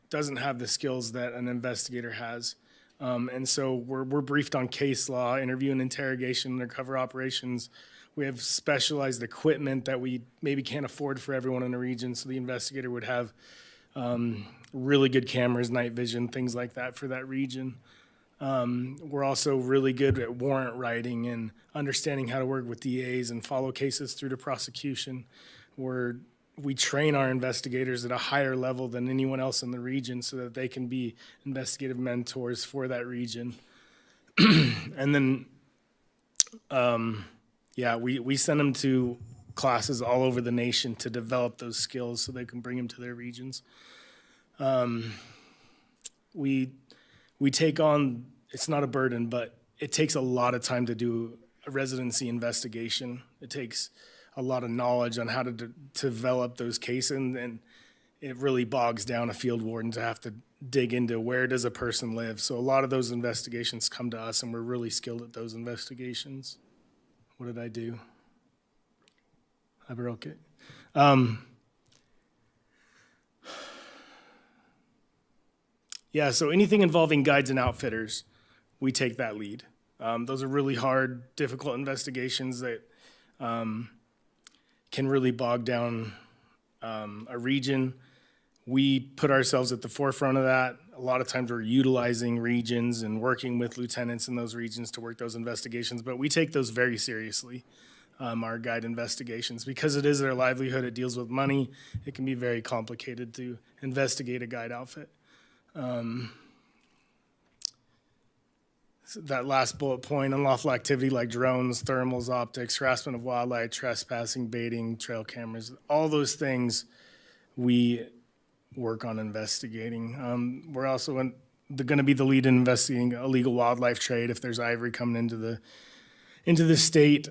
doesn't have the skills that an investigator has. And so we're briefed on case law, interview and interrogation, undercover operations. We have specialized equipment that we maybe can't afford for everyone in the region, so the investigator would have really good cameras, night vision, things like that for that region. We're also really good at warrant writing and understanding how to work with DAs and follow cases through to prosecution. We train our investigators at a higher level than anyone else in the region so that they can be investigative mentors for that region. And then, we send them to classes all over the nation to develop those skills so they can bring them to their regions. We take on, it's not a burden, but it takes a lot of time to do a residency investigation. It takes a lot of knowledge on how to develop those cases, and it really bogs down a field warden to have to dig into where does a person live. So a lot of those investigations come to us, and we're really skilled at those investigations. What did I do? I broke it. So anything involving guides and outfitters, we take that lead. Those are really hard, difficult investigations that can really bog down a region. we put ourselves at the forefront of that. A lot of times we're utilizing regions and working with lieutenants in those regions to work those investigations, but we take those very seriously, our guide investigations. Because it is their livelihood, it deals with money, it can be very complicated to investigate a guide outfit. So that last bullet point, unlawful activity like drones, thermals, optics, harassment of wildlife, trespassing, baiting, trail cameras, all those things we work on investigating. We're also going to be the lead in investigating illegal wildlife trade if there's ivory coming into the state,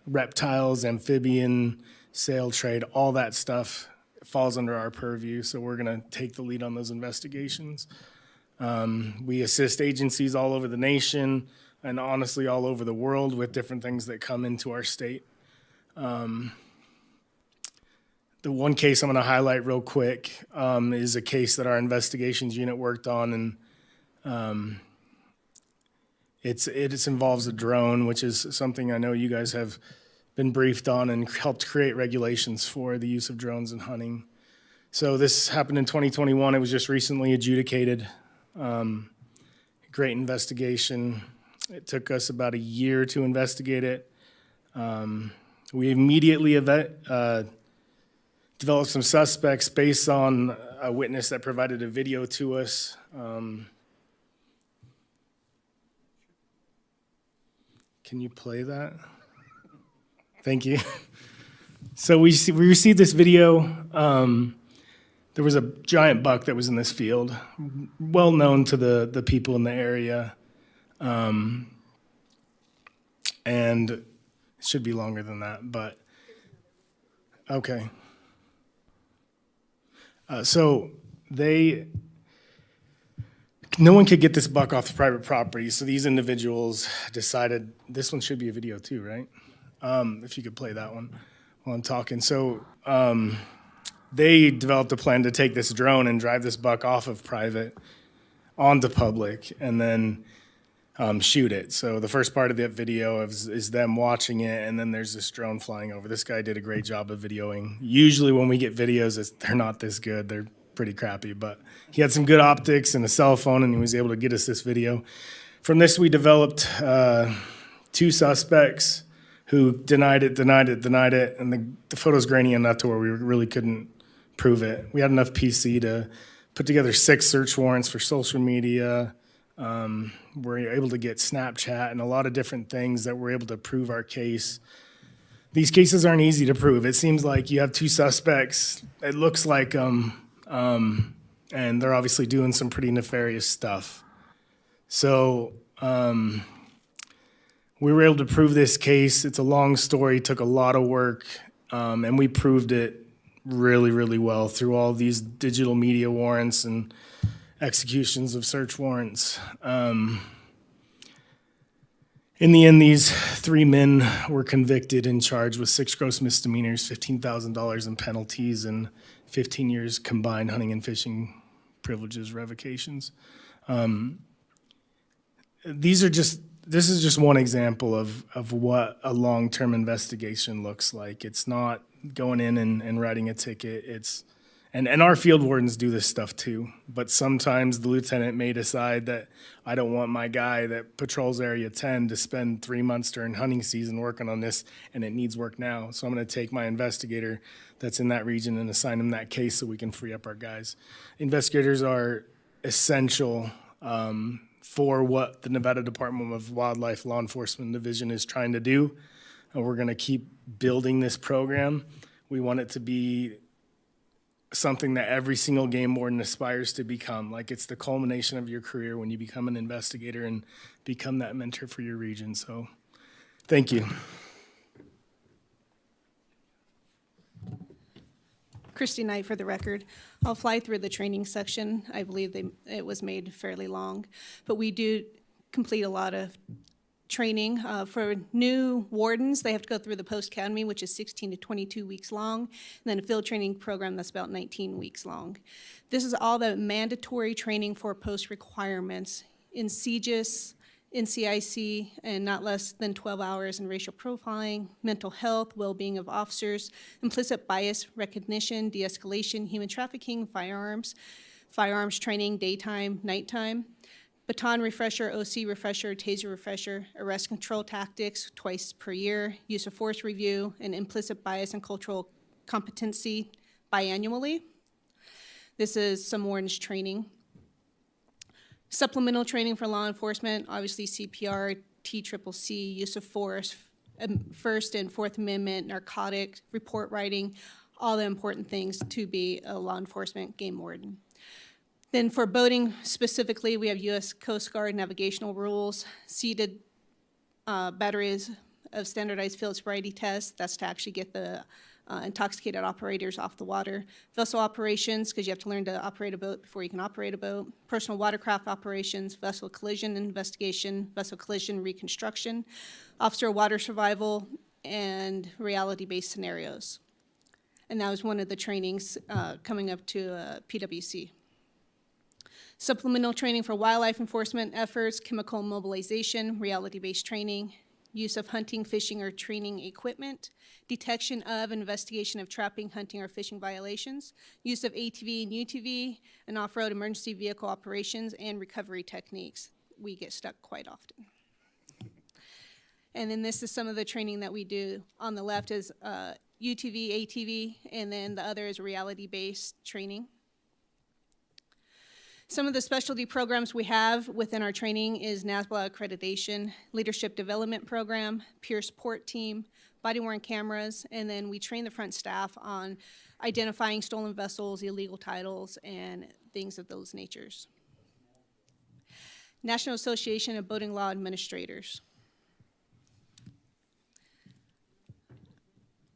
reptiles, amphibian, sail trade, all that stuff falls under our purview. So we're going to take the lead on those investigations. We assist agencies all over the nation and honestly all over the world with different things that come into our state. The one case I'm going to highlight real quick is a case that our investigations unit worked on, and it involves a drone, which is something I know you guys have been briefed on and helped create regulations for the use of drones in hunting. So this happened in 2021. It was just recently adjudicated. Great investigation. It took us about a year to investigate it. We immediately developed some suspects based on a witness that provided a video to us. Can you play that? Thank you. So we received this video. There was a giant buck that was in this field, well known to the people in the area. And it should be longer than that, but okay. So no one could get this buck off the private property, so these individuals decided, this one should be a video too, right? If you could play that one while I'm talking. So they developed a plan to take this drone and drive this buck off of private onto public and then shoot it. So the first part of that video is them watching it, and then there's this drone flying over. This guy did a great job of videoing. Usually when we get videos, they're not this good. They're pretty crappy, but he had some good optics and a cell phone, and he was able to get us this video. From this, we developed 2 suspects who denied it, and the photo's grainy enough to where we really couldn't prove it. We had enough PC to put together 6 search warrants for social media. We're able to get Snapchat and a lot of different things that we're able to prove our case. These cases aren't easy to prove. It seems like you have 2 suspects. It looks like and they're obviously doing some pretty nefarious stuff. So we were able to prove this case. It's a long story, took a lot of work, and we proved it really, really well through all these digital media warrants and executions of search warrants. In the end, these 3 men were convicted and charged with 6 gross misdemeanors, $15,000 in penalties, and 15 years combined hunting and fishing privileges revocations. This is just one example of what a long-term investigation looks like. It's not going in and writing a ticket. And our field wardens do this stuff too, but sometimes the lieutenant may decide that I don't want my guy that patrols Area 10 to spend 3 months during hunting season working on this, and it needs work now. So I'm going to take my investigator that's in that region and assign him that case so we can free up our guys. Investigators are essential for what the Nevada Department of Wildlife Law Enforcement Division is trying to do. And we're going to keep building this program. We want it to be something that every single game warden aspires to become. Like, it's the culmination of your career when you become an investigator and become that mentor for your region. So thank you. Kristy Knight for the record. I'll fly through the training section. I believe it was made fairly long, but we do complete a lot of training. For new wardens, they have to go through the post-academy, which is 16 to 22 weeks long, and then a field training program that's about 19 weeks long. This is all the mandatory training for post requirements in CGIS, NCIC, and not less than 12 hours in racial profiling, mental health, well-being of officers, implicit bias recognition, de-escalation, human trafficking, firearms training, daytime, nighttime, baton refresher, OC refresher, taser refresher, arrest control tactics twice per year, use of force review, and implicit bias and cultural competency biannually. This is some Warden's training. Supplemental training for law enforcement, obviously CPR, TCCC, use of force, First and Fourth Amendment, narcotics, report writing, all the important things to be a law enforcement game warden. Then for boating specifically, we have U.S. Coast Guard navigational rules, seated batteries of standardized field sobriety tests. That's to actually get the intoxicated operators off the water. Vessel operations, because you have to learn to operate a boat before you can operate a boat. Personal watercraft operations, vessel collision investigation, vessel collision reconstruction, officer water survival, and reality-based scenarios. And that was one of the trainings coming up to PWC. Supplemental training for wildlife enforcement efforts, chemical mobilization, reality-based training, use of hunting, fishing, or training equipment, detection of, investigation of trapping, hunting, or fishing violations, use of ATV and UTV, and off-road emergency vehicle operations, and recovery techniques. We get stuck quite often. And then this is some of the training that we do. On the left is UTV, ATV, and then the other is reality-based training. Some of the specialty programs we have within our training is NASBA accreditation, leadership development program, peer support team, body-worn cameras, and then we train the front staff on identifying stolen vessels, illegal titles, and things of those natures. National Association of Boating Law Administrators.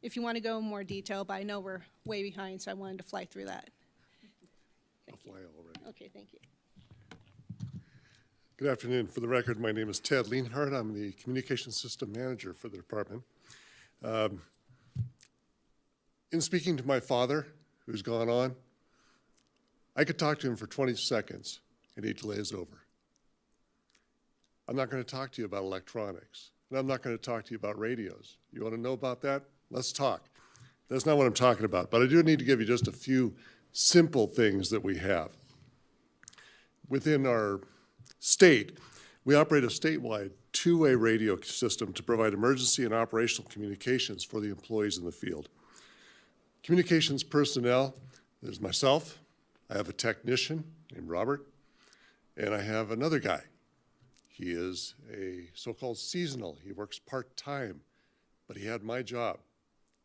If you want to go in more detail, but I know we're way behind, so I wanted to fly through that. I'll fly already. Okay, thank you. Good afternoon. For the record, my name is Ted Lienhard. I'm the Communication System Manager for the department. In speaking to my father, who's gone on, I could talk to him for 20 seconds and he'd glaze over. I'm not going to talk to you about electronics, and I'm not going to talk to you about radios. You want to know about that? Let's talk. That's not what I'm talking about, but I do need to give you just a few simple things that we have. Within our state, we operate a statewide two-way radio system to provide emergency and operational communications for the employees in the field. Communications personnel, there's myself, I have a technician named Robert, and I have another guy. He is a so-called seasonal. He works part-time, but he had my job.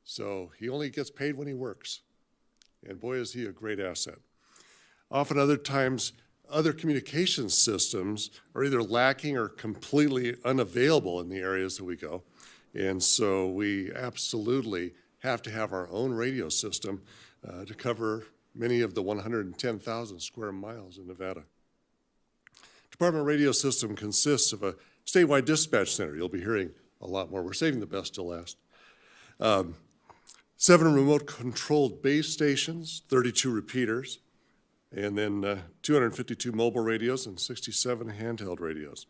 So he only gets paid when he works. And boy, is he a great asset. Often other times, other communication systems are either lacking or completely unavailable in the areas that we go. And so we absolutely have to have our own radio system to cover many of the 110,000 square miles in Nevada. Department radio system consists of a statewide dispatch center. You'll be hearing a lot more. We're saving the best till last. 7 remote-controlled base stations, 32 repeaters, and then 252 mobile radios and 67 handheld radios.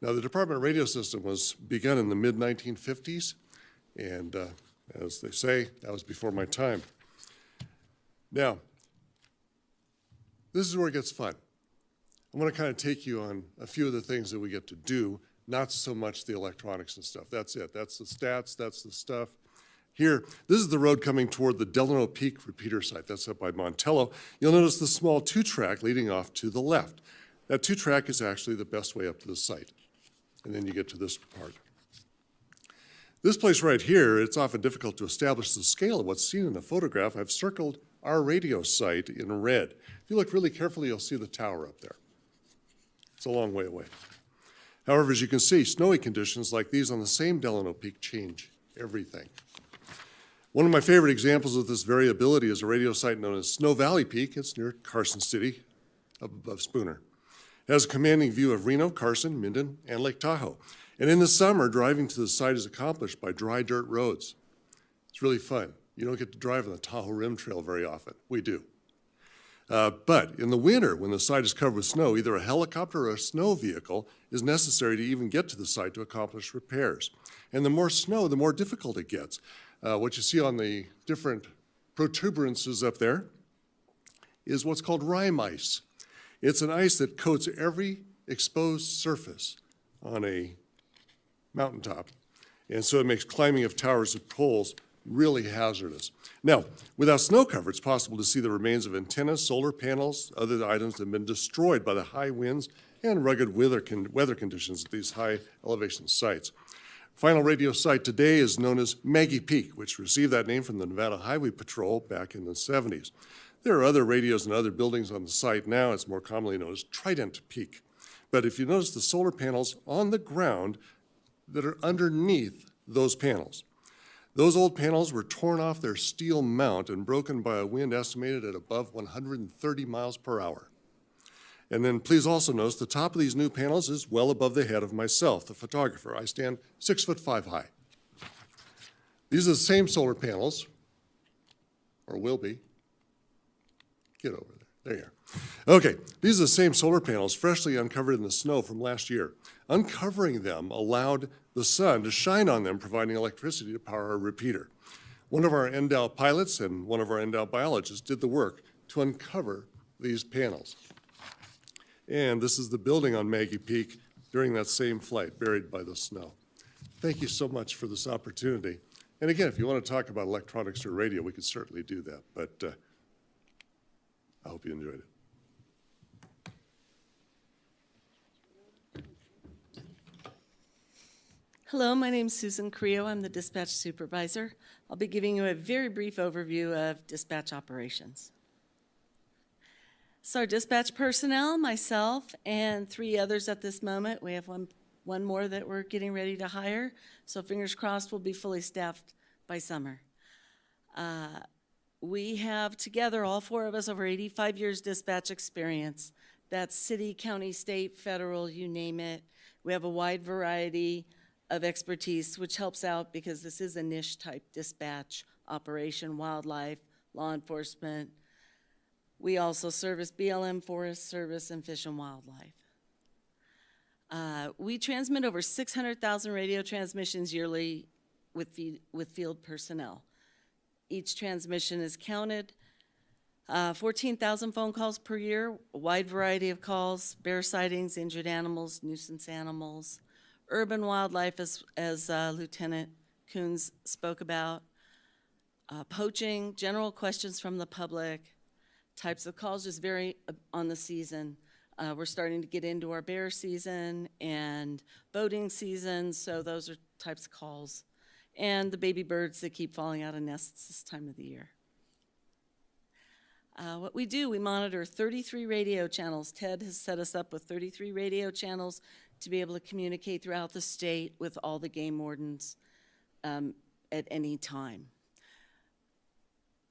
Now, the department radio system was begun in the mid-1950s, and as they say, that was before my time. Now, this is where it gets fun. I'm going to kind of take you on a few of the things that we get to do, not so much the electronics and stuff. That's it. That's the stats. That's the stuff. Here, this is the road coming toward the Delano Peak repeater site. That's up by Montello. You'll notice the small 2-track leading off to the left. That 2-track is actually the best way up to the site. And then you get to this part. This place right here, it's often difficult to establish the scale of what's seen in the photograph. I've circled our radio site in red. If you look really carefully, you'll see the tower up there. It's a long way away. However, as you can see, snowy conditions like these on the same Delano Peak change everything. One of my favorite examples of this variability is a radio site known as Snow Valley Peak. It's near Carson City, up above Spooner. It has a commanding view of Reno, Carson, Minden, and Lake Tahoe. And in the summer, driving to the site is accomplished by dry dirt roads. It's really fun. You don't get to drive on the Tahoe Rim Trail very often. We do. But in the winter, when the site is covered with snow, either a helicopter or a snow vehicle is necessary to even get to the site to accomplish repairs. And the more snow, the more difficult it gets. What you see on the different protuberances up there is what's called rime ice. It's an ice that coats every exposed surface on a mountaintop. And so it makes climbing of towers and poles really hazardous. Now, without snow cover, it's possible to see the remains of antennas, solar panels, other items that have been destroyed by the high winds and rugged weather conditions at these high elevation sites. Final radio site today is known as Maggie Peak, which received that name from the Nevada Highway Patrol back in the 70s. There are other radios and other buildings on the site now. It's more commonly known as Trident Peak. But if you notice the solar panels on the ground that are underneath those panels, those old panels were torn off their steel mount and broken by a wind estimated at above 130 miles per hour. And then please also notice the top of these new panels is well above the head of myself, the photographer. I stand 6'5" high. These are the same solar panels, or will be. Get over there. There you are. Okay, these are the same solar panels freshly uncovered in the snow from last year. Uncovering them allowed the sun to shine on them, providing electricity to power our repeater. One of our NDOW pilots and one of our NDOW biologists did the work to uncover these panels. And this is the building on Maggie Peak during that same flight, buried by the snow. Thank you so much for this opportunity. And again, if you want to talk about electronics or radio, we could certainly do that, but I hope you enjoyed it. Hello, my name is Susan Carrillo. I'm the dispatch supervisor. I'll be giving you a very brief overview of dispatch operations. So our dispatch personnel, myself, and 3 others at this moment. We have one more that we're getting ready to hire. So fingers crossed we'll be fully staffed by summer. We have together, all 4 of us, over 85 years dispatch experience. That's city, county, state, federal, you name it. We have a wide variety of expertise, which helps out because this is a niche type dispatch operation, wildlife, law enforcement. We also service BLM, Forest Service, and Fish and Wildlife. We transmit over 600,000 radio transmissions yearly with field personnel. Each transmission is counted. 14,000 phone calls per year, a wide variety of calls, bear sightings, injured animals, nuisance animals, urban wildlife, as Lieutenant Coons spoke about, poaching, general questions from the public, types of calls just vary on the season. We're starting to get into our bear season and boating season, so those are types of calls. And the baby birds that keep falling out of nests this time of the year. What we do, we monitor 33 radio channels. Ted has set us up with 33 radio channels to be able to communicate throughout the state with all the game wardens at any time.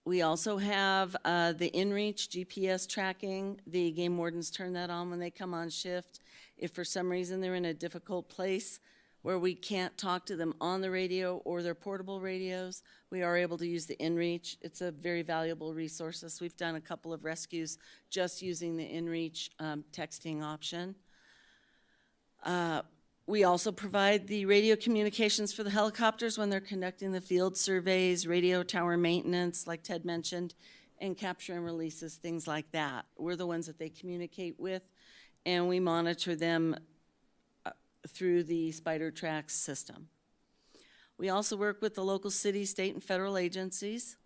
We also have the inReach GPS tracking. The game wardens turn that on when they come on shift. If for some reason they're in a difficult place where we can't talk to them on the radio or their portable radios, we are able to use the inReach. It's a very valuable resource. We've done a couple of rescues just using the inReach texting option. We also provide the radio communications for the helicopters when they're conducting the field surveys, radio tower maintenance, like Ted mentioned, and capture and releases, things like that. We're the ones that they communicate with, and we monitor them through the Spider Tracks system. We also work with the local city, state, and federal agencies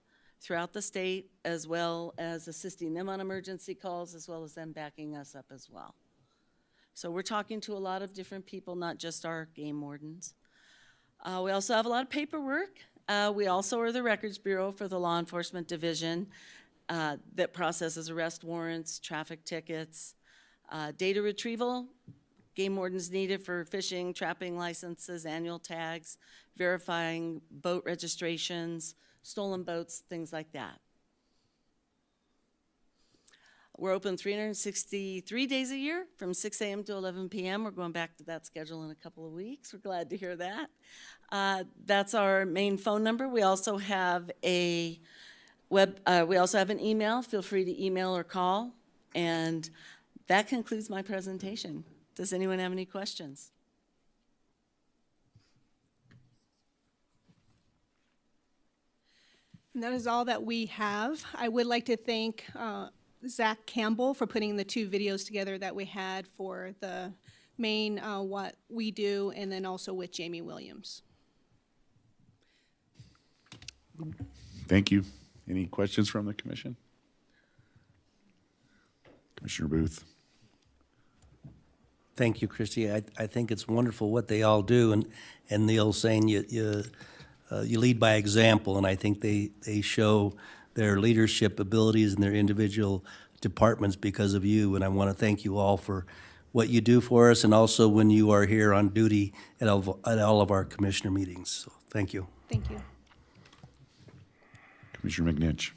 throughout the state, as well as assisting them on emergency calls, as well as them backing us up as well. So we're talking to a lot of different people, not just our game wardens. We also have a lot of paperwork. We also are the Records Bureau for the Law Enforcement Division that processes arrest warrants, traffic tickets, data retrieval. Game wardens need it for fishing, trapping licenses, annual tags, verifying boat registrations, stolen boats, things like that. We're open 363 days a year from 6 a.m. to 11 p.m. We're going back to that schedule in a couple of weeks. We're glad to hear that. That's our main phone number. We also have a We also have an email. Feel free to email or call. And that concludes my presentation. Does anyone have any questions? And that is all that we have. I would like to thank Zach Campbell for putting the two videos together that we had for the main what we do, and then also with Jamie Williams. Thank you. Any questions from the commission? Commissioner Booth? Thank you, Kristy. I think it's wonderful what they all do, and the old saying, you lead by example, and I think they show their leadership abilities in their individual departments because of you, and I want to thank you all for what you do for us, and also when you are here on duty at all of our commissioner meetings. So, thank you. Thank you. Commissioner McNinch?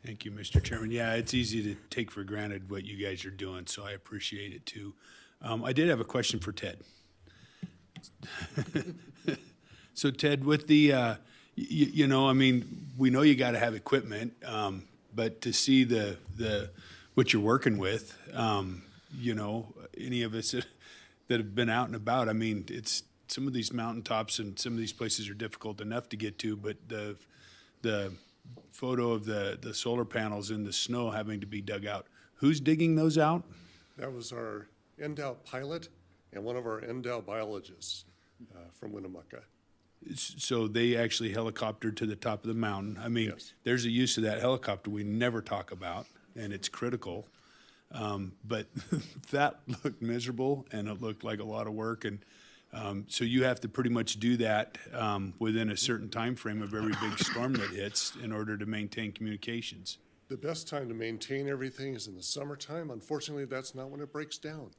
Thank you, Mr. Chairman. Yeah, it's easy to take for granted what you guys are doing, so I appreciate it too. I did have a question for Ted. So Ted, with the, you know, I mean, we know you got to have equipment, but to see the what you're working with, you know, any of us that have been out and about, I mean, it's some of these mountaintops and some of these places are difficult enough to get to, but the photo of the solar panels in the snow having to be dug out, who's digging those out? That was our NDOW pilot and one of our NDOW biologists from Winnemucca. So they actually helicoptered to the top of the mountain. I mean, Yes. there's a use of that helicopter we never talk about, and it's critical. But that looked miserable, and it looked like a lot of work. And so you have to pretty much do that within a certain time frame of every big storm that hits in order to maintain communications. The best time to maintain everything is in the summertime. Unfortunately, that's not when it breaks down.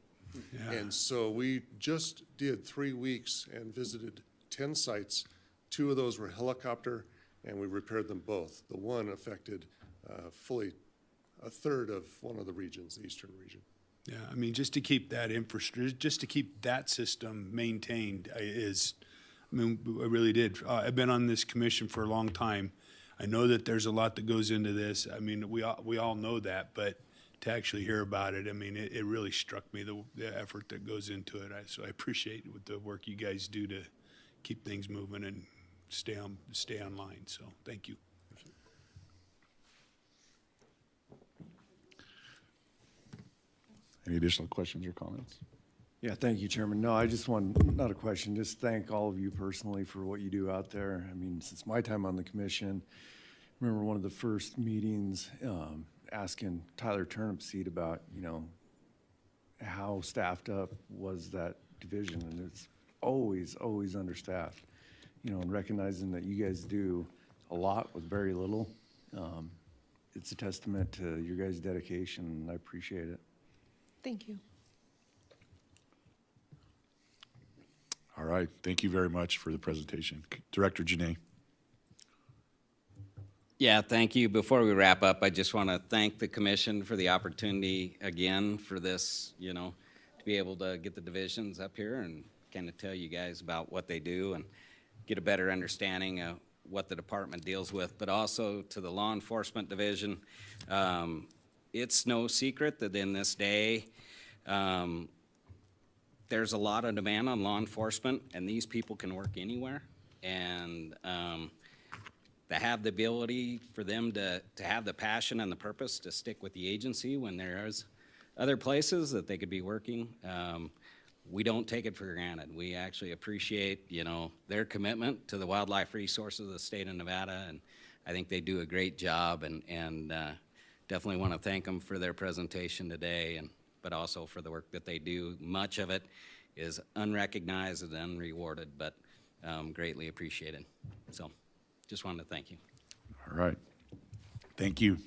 Yeah. And so we just did 3 weeks and visited 10 sites. 2 of those were helicopter, and we repaired them both. The one affected fully a third of one of the regions, the eastern region. Yeah, I mean, just to keep that infrastructure, just to keep that system maintained is, I mean, I really did. I've been on this commission for a long time. I know that there's a lot that goes into this. I mean, we all know that, but to actually hear about it, I mean, it really struck me, the effort that goes into it. So I appreciate the work you guys do to keep things moving and stay online. So thank you. Any additional questions or comments? Yeah, thank you, Chairman. No, I just want, not a question, just thank all of you personally for what you do out there. I mean, since my time on the commission, I remember one of the first meetings asking Tyler Turnipseed about, you know, how staffed up was that division, and it's always understaffed. You know, and recognizing that you guys do a lot with very little, it's a testament to your guys' dedication, and I appreciate it. Thank you. All right, thank you very much for the presentation. Director Janae? Yeah, thank you. Before we wrap up, I just want to thank the commission for the opportunity again for this, you know, to be able to get the divisions up here and kind of tell you guys about what they do and get a better understanding of what the department deals with, but also to the law enforcement division. It's no secret that in this day, there's a lot of demand on law enforcement, and these people can work anywhere. And to have the ability for them to have the passion and the purpose to stick with the agency when there's other places that they could be working, we don't take it for granted. We actually appreciate, you know, their commitment to the wildlife resources of the state of Nevada, and I think they do a great job, and definitely want to thank them for their presentation today, but also for the work that they do. Much of it is unrecognized and unrewarded, but greatly appreciated. So just wanted to thank you. All right, thank you.